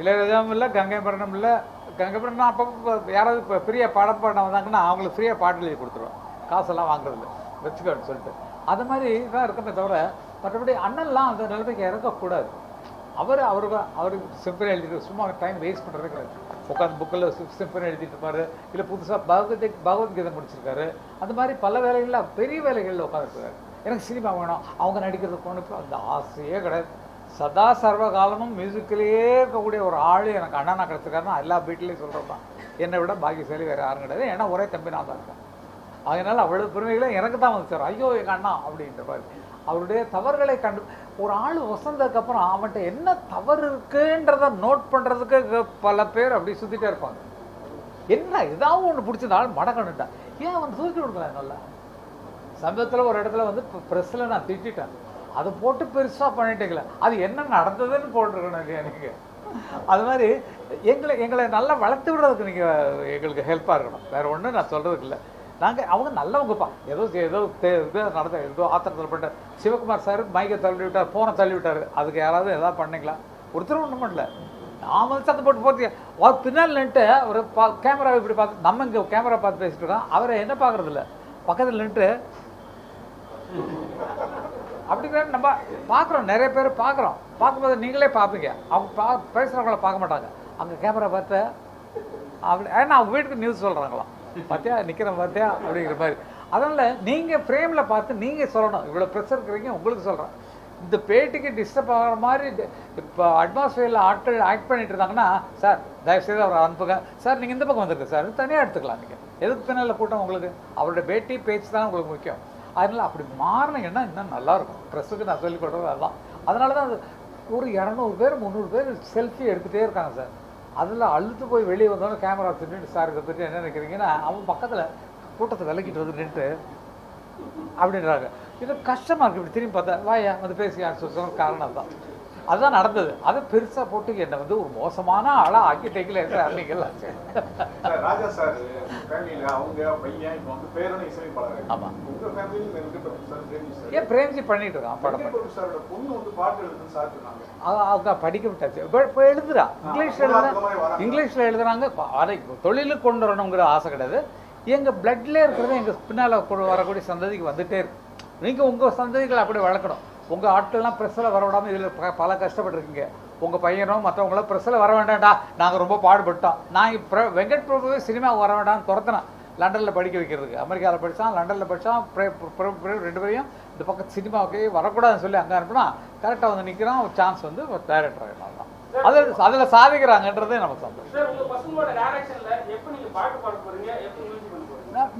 இளையராஜாவும் இல்லை, கங்கை மரனும் இல்லை. கங்கை மரன் அப்போ யாராவது இப்போ ஃப்ரீயாக படம் பண்ண வந்தாங்கன்னா அவங்களுக்கு ஃப்ரீயாக பாட்டு எழுதி கொடுத்துருவோம், காசெல்லாம் வாங்குறதில்ல, வச்சுக்கோன்னு சொல்லிட்டு. அது மாதிரி தான் இருக்கமே தவிர மற்றபடி அண்ணன்லாம் அந்த நிலைமைக்கு இறக்கக்கூடாது. அவருக்கு சிம்பிள் எழுதிட்டு சும்மா டைம் வேஸ்ட் பண்ணுறது கிடையாது. உட்காந்து புக்கில் சிம்பிள் எழுதிட்டு இருப்பார், இல்லை புதுசாக பகவத்கீதை முடிச்சிருக்காரு. அந்த மாதிரி பல வேலைகளில் பெரிய வேலைகளில் உட்காந்துருக்காரு. எனக்கு சினிமா வேணும், அவங்க நடிக்கிறது போனப்போ அந்த ஆசையே கிடையாது. சதா சர்வ காலமும் மியூசிக்கிலேயே இருக்கக்கூடிய ஒரு ஆள் எனக்கு அண்ணனா கிடச்சிருக்காருன்னா எல்லா வீட்லேயும் சொல்கிறது தான். என்னை விட பாக்கியசாலி வேறு யாரும் கிடையாது. ஏன்னா ஒரே தம்பி நான் தான் இருக்கேன். அதனால் அவ்வளோ பெருமைகளை எனக்கு தான் வந்து சார், ஐயோ எங்கள் அண்ணா அப்படின்ற மாதிரி. அவருடைய தவறுகளை கண்டு ஒரு ஆள் வசந்ததுக்கப்புறம் அவன்கிட்ட என்ன தவறு இருக்குன்றத நோட் பண்ணுறதுக்கு பல பேர் அப்படி சுற்றிட்டே இருப்பாங்க. என்ன ஏதாவது ஒன்று பிடிச்ச ஆள் மடக்கணுட்டா ஏன் அவன் தூக்கி கொடுக்கலாம். நல்லா சமீபத்தில் ஒரு இடத்துல வந்து ப்ரெஸ்ஸில் நான் திட்டேன், அதை போட்டு பெருசாக பண்ணிட்டீங்களே, அது என்ன நடந்ததுன்னு போட்டிருக்கணும் இல்லையா நீங்கள். அது மாதிரி எங்களை நல்லா வளர்த்து விடுறதுக்கு நீங்கள் எங்களுக்கு ஹெல்ப்பாக இருக்கணும். வேறு ஒன்றும் நான் சொல்கிறதுக்கு இல்லை. நாங்கள் அவங்க நல்லவங்கப்பா. ஏதோ இது நடந்த ஏதோ ஆத்திரத்தில் பண்ண சிவகுமார் சார் மைக்கை தள்ளி விட்டார், ஃபோனை தள்ளி விட்டார். அதுக்கு யாராவது எதாவது பண்ணிங்களா? ஒருத்தரும் ஒன்றும் பண்ணல. நான் வந்து சத்தம் போட்டு போட்டு அவர் பின்னால் நின்றுட்டு ஒரு கேமராவை இப்படி பார்த்து, நம்ம இங்கே கேமரா பார்த்து பேசிட்டு இருக்கோம், அவரை என்ன பார்க்குறது இல்லை, பக்கத்தில் நின்றுட்டு அப்படிங்கிற நம்ம பார்க்குறோம். நிறைய பேர் பார்க்கும்போது நீங்களே பார்ப்பீங்க, அவங்க பேசுகிறவங்கள பார்க்க மாட்டாங்க. அங்கே கேமரா பார்த்து அப்படி ஏன்னா அவங்க வீட்டுக்கு நியூஸ் சொல்கிறாங்களாம், பார்த்தியா நிற்கிற பார்த்தியா அப்படிங்கிற மாதிரி. அதனால் நீங்கள் ஃப்ரேமில் பார்த்து நீங்கள் சொல்லணும். இவ்வளோ ப்ரெஷர் இருக்கிறீங்க, உங்களுக்கு சொல்கிறேன். இந்த பேட்டிக்கு டிஸ்டர்ப் ஆகிற மாதிரி இப்போ அட்மாஸ்பியரில் ஆட்கள் ஆக்ட் பண்ணிட்டு இருந்தாங்கன்னா, சார் தயவுசெய்து அவரை அனுப்புங்க சார், நீங்கள் இந்த பக்கம் வந்துருக்கு சார், தனியாக எடுத்துக்கலாம். நீங்கள் எதுக்கு பின்னால் கூட்டம் உங்களுக்கு? அவருடைய பேட்டி பேச்சு தான் உங்களுக்கு முக்கியம். அதனால் அப்படி மாறினீங்கன்னா இன்னும் நல்லாயிருக்கும். ப்ரெஸ்ஸுக்கு நான் சொல்லிக் கொடுறது அதுதான். அதனால தான் அது ஒரு 200 பேர் 300 பேர் செல்ஃபி எடுத்துகிட்டே இருக்காங்க சார். அதில் அழுத்து போய் வெளியே வந்தோன்னே கேமரா திட்டு சார் இதை பற்றி என்ன நினைக்கிறீங்கன்னா, அவங்க பக்கத்தில் கூட்டத்தை விலக்கிட்டு வந்து நின்று அப்படின்றாங்க. இது கஷ்டமாக இருக்குது. இப்படி திரும்பி பார்த்தா வாயா வந்து பேசி சொல்கிற காரணம் தான். அதுதான் நடந்தது. அதை பெருசாக போட்டு என்னை வந்து ஒரு மோசமான ஆளாக ஆக்கிட்டேக்கில் இருக்கிற அன்னைக்கெல்லாம். ராஜா சார் ஃபேமிலியில் அவங்க பையன் இப்போ வந்து பேரனை இசையமைப்பாளர். ஆமாம். உங்கள் ஃபேமிலியில் சார் பிரேம்ஜி சார். ஏன் பிரேம்ஜி பண்ணிட்டு இருக்கான் படம். சாரோட பொண்ணு வந்து பாட்டு எழுதுன்னு சாப்பிட்டுருக்காங்க. அவங்க படிக்க விட்டாச்சு. இப்போ எழுதுறா, இங்கிலீஷில் எழுதுறாங்க. அதை தொழிலுக்கு கொண்டு வரணுங்கிற ஆசை கிடையாது. எங்கள் பிளட்லேயே இருக்கிறது எங்கள் பின்னால் வரக்கூடிய சந்ததிக்கு வந்துகிட்டே இருக்கு. நீங்கள் உங்கள் சந்ததிகளை அப்படி வளர்க்கணும். உங்கள் ஆட்கள்லாம் ப்ரெஸ்ஸில் வரவிடாமல் இதில் பல கஷ்டப்பட்டுருக்கீங்க. உங்கள் பையனும் மற்றவங்களும் ப்ரெஸ்ஸில் வர வேண்டாம்டா, நாங்கள் ரொம்ப பாடுபட்டோம். நான் இப்போ வெங்கட் பிரபுவே சினிமாவுக்கு வர வேண்டாம்னு துரத்தினேன். லண்டனில் படிக்க வைக்கிறதுக்கு. அமெரிக்காவில் படித்தான், லண்டனில் படித்தான். ரெண்டு பேரையும் இந்த பக்கம் சினிமாவுக்கு வரக்கூடாதுன்னு சொல்லி அங்கே அனுப்புனா கரெக்டாக வந்து நிற்கிறான். ஒரு சான்ஸ் வந்து டைரக்டர் ஆகிடலாம் தான். அதில் சாதிக்கிறாங்கன்றதே நமக்கு சந்தோஷம்.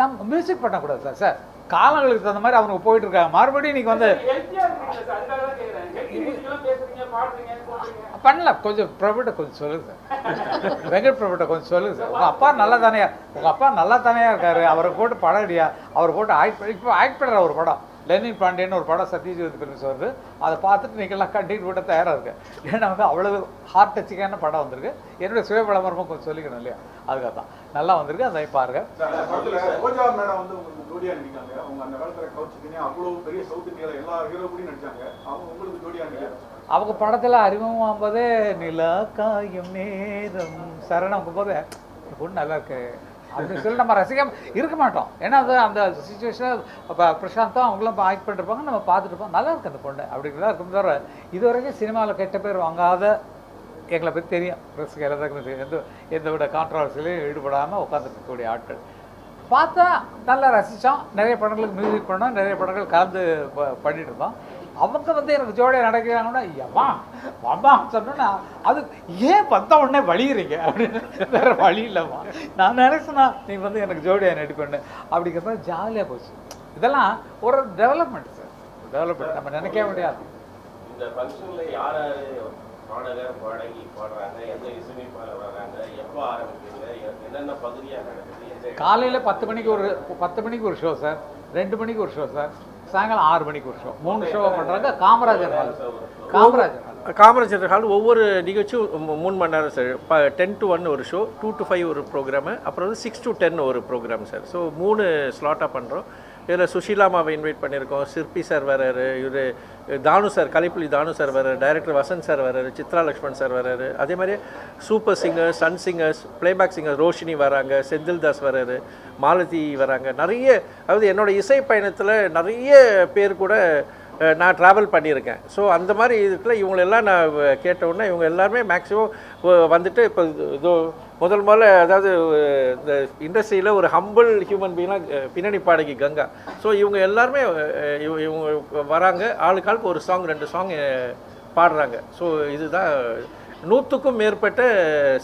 நம்ம மியூசிக் பண்ணக்கூடாது சார். சார் காலங்களுக்கு தகுந்த மாதிரி அவங்க போயிட்டு இருக்காங்க. மறுபடியும் நீங்கள் வந்து பண்ணல. கொஞ்சம் பிரபுட்ட கொஞ்சம் சொல்லுங்க சார். வெங்கட் பிரபுட்ட கொஞ்சம் சொல்லுங்க சார். உங்கள் அப்பா நல்லா தானே இருக்காரு. அவரை போட்டு படம் அடியா, அவரை போட்டு இப்போ ஆக்ட் பண்ணுற ஒரு படம் லெனின் பாண்டியன் ஒரு படம் சத்யஜித் பிலிம்ஸ் வருது. அதை பார்த்துட்டு நீங்கள்லாம் கண்டிப்பாக விட தயாராக இருக்கு. ஏன்னா வந்து அவ்வளவு ஹார்ட் டச்சிங்கான படம் வந்திருக்கு. என்னுடைய சுய விளம்பரமும் கொஞ்சம் சொல்லிக்கணும் இல்லையா, அதுக்காக தான் நல்லா வந்திருக்கு. அதை பாருங்க. அவங்க படத்தில் அறிமுகமாகும்போதே நிலா காயும் நேரம் சரணம் போது பொண்ணு நல்லா இருக்கு அப்படின்னு சொல்லி நம்ம ரசிக்காம இருக்க மாட்டோம். ஏன்னா அது அந்த சுச்சுவேஷன் பிரசாந்தும் அவங்களும் ஆக்ட் பண்ணிருப்பாங்க, நம்ம பார்த்துட்டுப்போம். நல்லா இருக்கு அந்த பொண்ணு அப்படிங்கிறதா இருக்கும். தவிர இது வரைக்கும் சினிமாவில் கெட்ட பேர் வாங்காத எங்களை பற்றி தெரியும். ரசிகர் எந்த விட கான்ட்ரவர்சிலையும் ஈடுபடாமல் உட்காந்துருக்கக்கூடிய ஆட்கள் பார்த்தா நல்லா ரசித்தோம். நிறைய படங்களுக்கு மியூசிக் பண்ணோம், நிறைய படங்கள் கலந்து பண்ணிட்டு இருந்தோம். அவங்க வந்து எனக்கு ஜோடியாக நடக்கிறாங்கன்னா அம்மா சொன்னோன்னா அது ஏன் வந்த உடனே வழிகிறீங்க அப்படின்னு வேறு வழி இல்லைம்மா. நான் நினைச்சேன்னா நீ வந்து எனக்கு ஜோடியாக நடிப்பேன்னு அப்படிங்கிறப்ப ஜாலியாக போச்சு. இதெல்லாம் ஒரு டெவலப்மெண்ட் சார். டெவலப்மெண்ட் நம்ம நினைக்க முடியாது. இந்த ஃபங்க்ஷனில் யார் பாடகர் பாடகி பாடுறாங்க, எந்த இசையமைப்பாளர் வர்றாங்க, எப்போ ஆரம்பிக்கிறீங்க, என்னென்ன பகுதியாக நடக்குது? காலையில் 10 மணிக்கு ஒரு ஷோ சார், 2 மணிக்கு ஒரு ஷோ சார், சாயங்காலம் 6 மணிக்கு ஒரு ஷோ. 3 ஷோ பண்ணுறாங்க. காமராஜர் ஹால் ஒவ்வொரு நிகழ்ச்சியும் 3 மணி நேரம் சார். 10 to 1 ஒரு ஷோ, 2 to 5 ஒரு ப்ரோக்ராமு, அப்புறம் வந்து 6 to 10 ஒரு ப்ரோக்ராம் சார். ஸோ 3 ஸ்லாட்டாக பண்ணுறோம். இதில் சுஷீலாமாவை இன்வைட் பண்ணியிருக்கோம், சிற்பி சார் வர்றாரு, இவர் தானு சார், கலைப்புலி தானு சார் வர்றாரு, டைரக்டர் வசந்த் சார் வர்றாரு, சித்ரா லக்ஷ்மண் சார் வர்றாரு. அதே மாதிரி super singers, Sun singers, playback singer Roshini வராங்க, செந்தில் தாஸ் வர்றாரு, மாலதி வராங்க. நிறைய, அதாவது என்னோடய இசை பயணத்தில் நிறைய பேர் கூட நான் ட்ராவல் பண்ணியிருக்கேன். ஸோ அந்த மாதிரி இதுக்குள்ள இவங்களெல்லாம் நான் கேட்டவுடனே இவங்க எல்லாருமே மேக்ஸிமம் வந்துட்டு இப்போ இதோ முதல்ல அதாவது இந்த இண்டஸ்ட்ரியில் ஒரு ஹம்பிள் ஹியூமன் பீங்காக பின்னணி பாடகி கங்கா. ஸோ இவங்க எல்லாருமே இவங்க வராங்க, ஆளுக்காளுக்கு ஒரு சாங் 2 சாங் பாடுறாங்க. ஸோ இதுதான் 100க்கும் மேற்பட்ட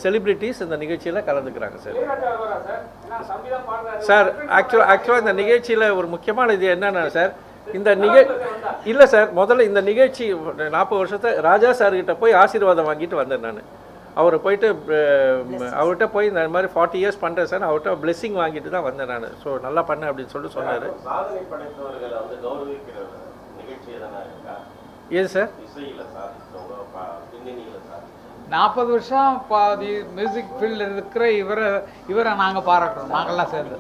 செலிப்ரிட்டிஸ் இந்த நிகழ்ச்சியில் கலந்துக்கிறாங்க சார். சார் ஆக்சுவலாக இந்த நிகழ்ச்சியில் ஒரு முக்கியமான இது என்னென்னா சார், இந்த இல்லை சார், முதல்ல இந்த நிகழ்ச்சி 40 வருஷத்தை ராஜா சார்கிட்ட போய் ஆசீர்வாதம் வாங்கிட்டு வந்தேன். நான் அவரை போயிட்டு அவர்கிட்ட போய் இந்த மாதிரி 40 இயர்ஸ் பண்ணுறேன் சார், அவர்கிட்ட பிளெஸிங் வாங்கிட்டு தான் வந்தேன் நான். ஸோ நல்லா பண்ணேன் அப்படின்னு சொல்லிட்டு சொன்னார். சாதனை படைத்தவர்களை வந்து கௌரவிக்கிற நிகழ்ச்சி எதனா இருக்கா? ஏது சார்? இசையில் சாதித்தவங்க, பின்னணியில் சாதித்தவங்க. 40 வருஷம் மியூசிக் ஃபீல்டில் இருக்கிற இவரை நாங்கள் பாராட்டுறோம், நாங்கள்லாம் சேர்ந்து.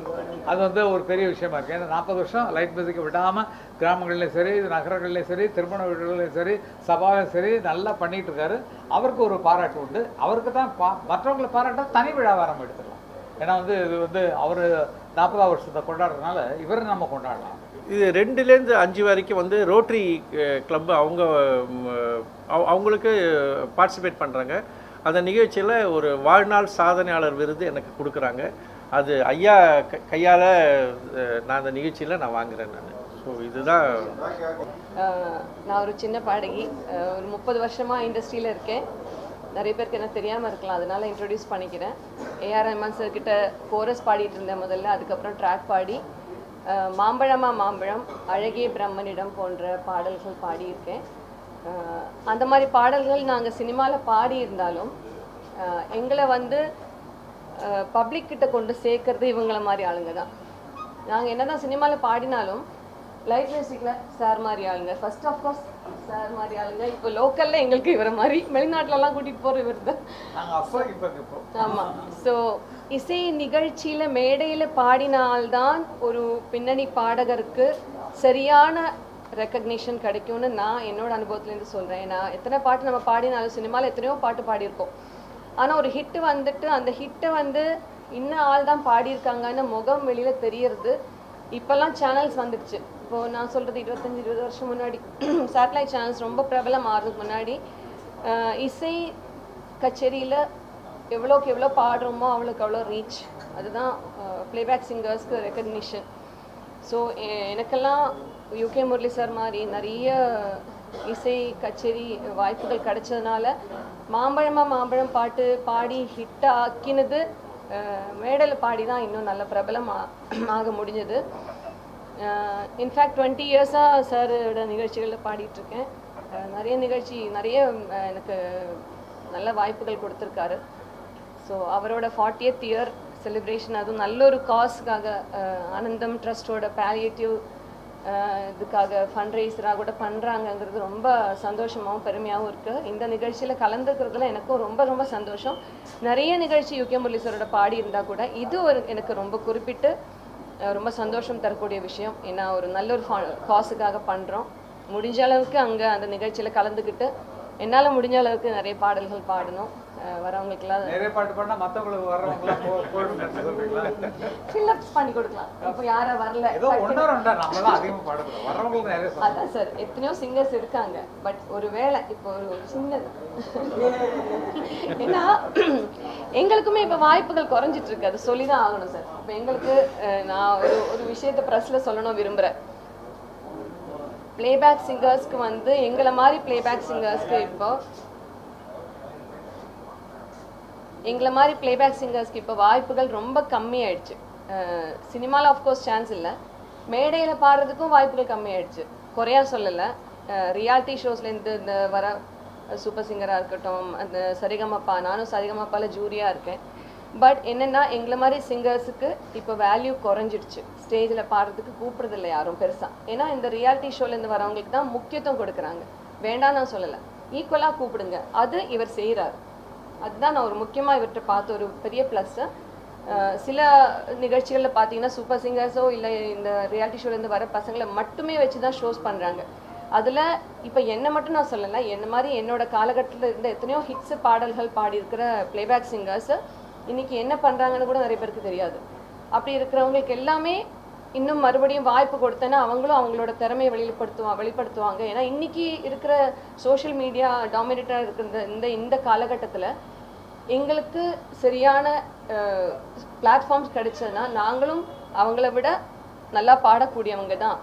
அது வந்து ஒரு பெரிய விஷயமா இருக்குது. ஏன்னா 40 வருஷம் லைட் மியூசிக்கை விடாமல் கிராமங்கள்லேயும் சரி, நகரங்கள்லேயும் சரி, திருமண வீடுகள்லையும் சரி, சபாவிலும் சரி நல்லா பண்ணிகிட்டு இருக்காரு. அவருக்கு ஒரு பாராட்டு உண்டு. அவருக்கு தான் மற்றவங்களை பாராட்ட தனி விழாவாக நம்ம எடுத்துக்கலாம். ஏன்னா வந்து இது வந்து அவர் 40ஆவது வருஷத்தை கொண்டாடுறதுனால இவரை நம்ம கொண்டாடலாம். இது 2லேருந்து 5 வரைக்கும் வந்து ரோட்டரி கிளப் அவங்களுக்கு பார்ட்டிசிபேட் பண்ணுறாங்க. அந்த நிகழ்ச்சியில் ஒரு வாழ்நாள் சாதனையாளர் விருது எனக்கு கொடுக்குறாங்க. அது ஐயா கையால் நான் அந்த நிகழ்ச்சியில் நான் வாங்குகிறேன் நான். ஸோ இதுதான். நான் ஒரு சின்ன பாடகி, ஒரு 30 வருஷமாக இண்டஸ்ட்ரியில் இருக்கேன். நிறைய பேருக்கு என்ன தெரியாமல் இருக்கலாம், அதனால் இன்ட்ரொடியூஸ் பண்ணிக்கிறேன். ஏஆர் ரஹ்மான் சார்கிட்ட கோரஸ் பாடிட்டு இருந்தேன் முதல்ல, அதுக்கப்புறம் ட்ராக் பாடி மாம்பழமா மாம்பழம், அழகிய பிரம்மனிடம் போன்ற பாடல்கள் பாடியிருக்கேன். அந்த மாதிரி பாடல்கள் நாங்கள் சினிமாவில் பாடியிருந்தாலும் எங்களை வந்து பப்ளிக் கிட்ட கொண்டு சேர்க்கறது இவங்கள மாதிரி ஆளுங்க தான். நாங்கள் என்ன தான் சினிமாவில் பாடினாலும் லைட் மியூசிக்கில் சார் மாதிரி ஆளுங்க. ஃபர்ஸ்ட் ஆஃப்கோர்ஸ் சார் மாதிரி ஆளுங்க இப்போ லோக்கல்ல எங்களுக்கு இவரை மாதிரி, வெளிநாட்டுலலாம் கூட்டிட்டு போற இவர் தான். நாங்கள் அப்போ இப்போ இப்போ ஆமாம். ஸோ இசை நிகழ்ச்சியில் மேடையில் பாடினால்தான் ஒரு பின்னணி பாடகருக்கு சரியான ரெக்கக்னிஷன் கிடைக்கும்னு நான் என்னோட அனுபவத்துலேருந்து சொல்கிறேன். ஏன்னா எத்தனை பாட்டு நம்ம பாடினாலும், சினிமாவில் எத்தனையோ பாட்டு பாடியிருக்கோம், ஆனால் ஒரு ஹிட்டு வந்துட்டு அந்த ஹிட்டை வந்து இன்னும் ஆள் தான் பாடியிருக்காங்கன்னு முகம் வெளியில் தெரியறது. இப்போல்லாம் சேனல்ஸ் வந்துடுச்சு. இப்போது நான் சொல்கிறது 25-20 வருஷம் முன்னாடி சேட்டலைட் சேனல்ஸ் ரொம்ப பிரபலம் ஆகிறதுக்கு முன்னாடி இசை கச்சேரியில் எவ்வளோக்கு எவ்வளோ பாடுறோமோ அவ்வளோக்கு அவ்வளோ ரீச். அதுதான் ப்ளேபேக் சிங்கர்ஸ்க்கு ரெக்கக்னிஷன். ஸோ எனக்கெல்லாம் யூகே முரளி சார் மாதிரி நிறைய இசை கச்சேரி வாய்ப்புகள் கிடைச்சதுனால மாம்பழம் பாட்டு பாடி ஹிட் ஆக்கினது மேடையில் பாடி தான் இன்னும் நல்ல பிரபலம் ஆக முடிஞ்சது. இன்ஃபேக்ட் 20 இயர்ஸாக சாரோட நிகழ்ச்சிகளில் பாடிட்டுருக்கேன். நிறைய எனக்கு நல்ல வாய்ப்புகள் கொடுத்துருக்காரு. ஸோ அவரோட 40th இயர் செலிப்ரேஷன், அதுவும் நல்ல ஒரு காஸ்க்காக ஆனந்தம் ட்ரஸ்டோட பேலியேட்டிவ் இதுக்காக ஃபண்ட்ரைஸராக கூட பண்ணுறாங்கங்கிறது ரொம்ப சந்தோஷமாகவும் பெருமையாகவும் இருக்குது. இந்த நிகழ்ச்சியில் கலந்துக்கிறதுல எனக்கும் ரொம்ப ரொம்ப சந்தோஷம். நிறைய நிகழ்ச்சி யூகே முரளி சாரோட பாடி இருந்தால் கூட இது எனக்கு ரொம்ப குறிப்பிட்டு ரொம்ப சந்தோஷம் தரக்கூடிய விஷயம். ஏன்னா ஒரு நல்ல ஒரு காசுக்காக பண்ணுறோம். முடிஞ்ச அளவுக்கு அங்கே அந்த நிகழ்ச்சியில் கலந்துக்கிட்டு என்னால் முடிஞ்ச அளவுக்கு நிறைய பாடல்கள் பாடணும். வரவங்களுக்குலாம் நிறைய பாட்டு பாடினா மற்றவங்களுக்கு வர்றவங்களாம் சொல்றீங்களா? ஃபில்லப்ஸ் பண்ணி கொடுக்கலாம். இப்போ யாரை வரல, ஏதோ ஒன்றா ரெண்டா நம்மளாம் அதிகமாக பாடுறோம், வர்றவங்களுக்கு நிறைய. அதான் சார், எத்தனையோ சிங்கர்ஸ் இருக்காங்க. பட் ஒரு வேளை இப்போ ஒரு சின்னது ஏன்னா எங்களுக்குமே இப்போ வாய்ப்புகள் குறைஞ்சிட்டு இருக்கு. அது சொல்லி தான் ஆகணும் சார். இப்போ எங்களுக்கு நான் ஒரு விஷயத்தை ப்ரெஸ்ஸில் சொல்லணும் விரும்புகிறேன். பிளேபேக் சிங்கர்ஸ்க்கு வந்து எங்களை மாதிரி பிளேபேக் சிங்கர்ஸ்க்கு இப்போ வாய்ப்புகள் ரொம்ப கம்மியாயிடுச்சு. சினிமாவில் ஆஃப்கோர்ஸ் சான்ஸ் இல்லை, மேடையில் பாடுறதுக்கும் வாய்ப்புகள் கம்மியாயிடுச்சு. குறையா சொல்லலை. ரியாலிட்டி ஷோஸ்லேருந்து இந்த வர சூப்பர் சிங்கராக இருக்கட்டும், அந்த சரிகமப்பா, நானும் சரிகமப்பாவில் ஜூரியாக இருக்கேன். பட் என்னென்னா எங்களை மாதிரி சிங்கர்ஸுக்கு இப்போ வேல்யூ குறைஞ்சிடுச்சு. ஸ்டேஜில் பாடுறதுக்கு கூப்பிட்றதில்ல யாரும் பெருசாக. ஏன்னா இந்த ரியாலிட்டி ஷோலேருந்து வரவங்களுக்கு தான் முக்கியத்துவம் கொடுக்குறாங்க. வேண்டாம் நான் சொல்லலை, ஈக்குவலாக கூப்பிடுங்க. அது இவர் செய்கிறார். அதுதான் நான் ஒரு முக்கியமாக இவர்கிட்ட பார்த்த ஒரு பெரிய ப்ளஸ்ஸு. சில நிகழ்ச்சிகளில் பார்த்தீங்கன்னா சூப்பர் சிங்கர்ஸோ இல்லை இந்த ரியாலிட்டி ஷோலேருந்து வர பசங்களை மட்டுமே வச்சு தான் ஷோஸ் பண்ணுறாங்க. அதில் இப்போ என்னை மட்டும் நான் சொல்லலை, என்ன மாதிரி என்னோட காலகட்டத்தில் இருந்த எத்தனையோ ஹிட்ஸு பாடல்கள் பாடியிருக்கிற ப்ளேபேக் சிங்கர்ஸு இன்றைக்கி என்ன பண்ணுறாங்கன்னு கூட நிறைய பேருக்கு தெரியாது. அப்படி இருக்கிறவங்களுக்கு எல்லாமே இன்னும் மறுபடியும் வாய்ப்பு கொடுத்தேன்னா அவங்களும் அவங்களோட திறமையை வெளிப்படுத்துவாங்க. ஏன்னா இன்றைக்கி இருக்கிற சோஷியல் மீடியா டாமினேட்டாக இருக்கிற இந்த காலகட்டத்தில் எங்களுக்கு சரியான பிளாட்ஃபார்ம்ஸ் கிடைச்சதுன்னா நாங்களும் அவங்கள விட நல்லா பாடக்கூடியவங்க தான்.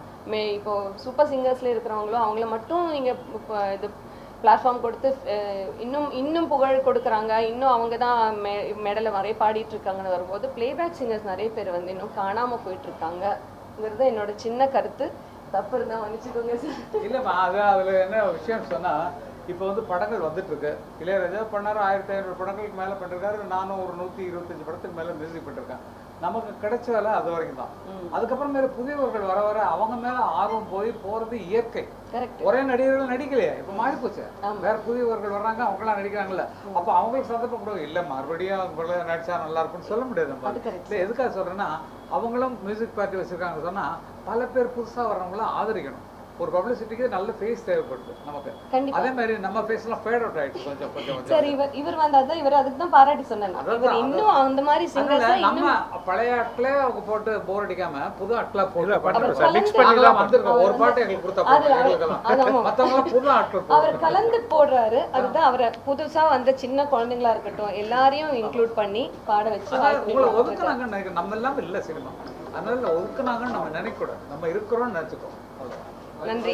இப்போது சூப்பர் சிங்கர்ஸில் இருக்கிறவங்களும் அவங்கள மட்டும் நீங்கள் இது பிளாட்ஃபார்ம் கொடுத்து இன்னும் புகழ் கொடுக்குறாங்க, இன்னும் அவங்க தான் மெடலை நிறைய பாடிட்டு இருக்காங்கன்னு வரும்போது பிளேபேக் சிங்கர்ஸ் நிறைய பேர் வந்து இன்னும் காணாமல் போயிட்டுருக்காங்கிறது என்னோட சின்ன கருத்து. தப்பு இருந்தால் மன்னிச்சுக்கோங்க சார். இல்லைம்மா, அதில் என்ன விஷயம் சொன்னால், இப்போ வந்து படங்கள் வந்துட்டு இருக்கு. இளையராஜா பண்ணாரு 1500 படங்களுக்கு மேலே பண்ணிருக்காரு. நானும் ஒரு 125 படத்துக்கு மேலே மியூசிக் பண்ணிருக்கேன். நமக்கு கிடைச்ச வேலை அது வரைக்கும் தான். அதுக்கப்புறம் மேலே புதியவர்கள் வர வர அவங்க மேலே ஆர்வம் போகிறது இயற்கை. ஒரே நடிகர்கள் நடிக்கலையா, இப்போ மாறி போச்சு. வேற புதியவர்கள் வர்றாங்க, அவங்களாம் நடிக்கிறாங்கல்ல. அப்போ அவங்களுக்கு சந்தர்ப்பம் கூட இல்லை, மறுபடியும் அவங்கள நடிச்சா நல்லா இருக்கும்னு சொல்ல முடியாது. நம்ம இல்லை, எதுக்காக சொல்றேன்னா அவங்களும் மியூசிக் பார்ட்டி வச்சிருக்காங்க சொன்னால் பல பேர் புதுசாக வர்றவங்களாம் ஆதரிக்கணும். ஒரு பப்ளிசிட்டிக்கு நல்ல ஃபேஸ் தேவைப்படுது நமக்கு. அதே மாதிரி நம்ம ஃபேஸ்லாம் ஃபேட் அவுட் ஆயிடுச்சு கொஞ்சம் கொஞ்சம். சரி, இவர் வந்தாதான் இவர் அதுக்கு தான் பாராட்டி சொன்னாங்க. இவர் இன்னும் அந்த மாதிரி சிங்கர்ஸ் நம்ம பழைய ஆட்களே அவங்க போட்டு போர் அடிக்காம புது ஆட்களா போட்டு மிக்ஸ் பண்ணிலாம் வந்திருக்கோம். ஒரு பாட்டு எங்களுக்கு கொடுத்தா மத்தவங்க புது ஆட்கள் அவர் கலந்து போடுறாரு. அதுதான் அவரை புதுசா வந்த சின்ன குழந்தைங்களா இருக்கட்டும் எல்லாரையும் இன்க்ளூட் பண்ணி பாட வச்சு உங்களை ஒதுக்குனாங்கன்னு நினைக்கிறேன். நம்ம எல்லாம் இல்லை சினிமா, அதனால ஒதுக்குனாங்கன்னு நம்ம நினைக்க கூடாது. நம்ம இருக்கிறோம்னு நினைச்சுக்கோம். நன்றி.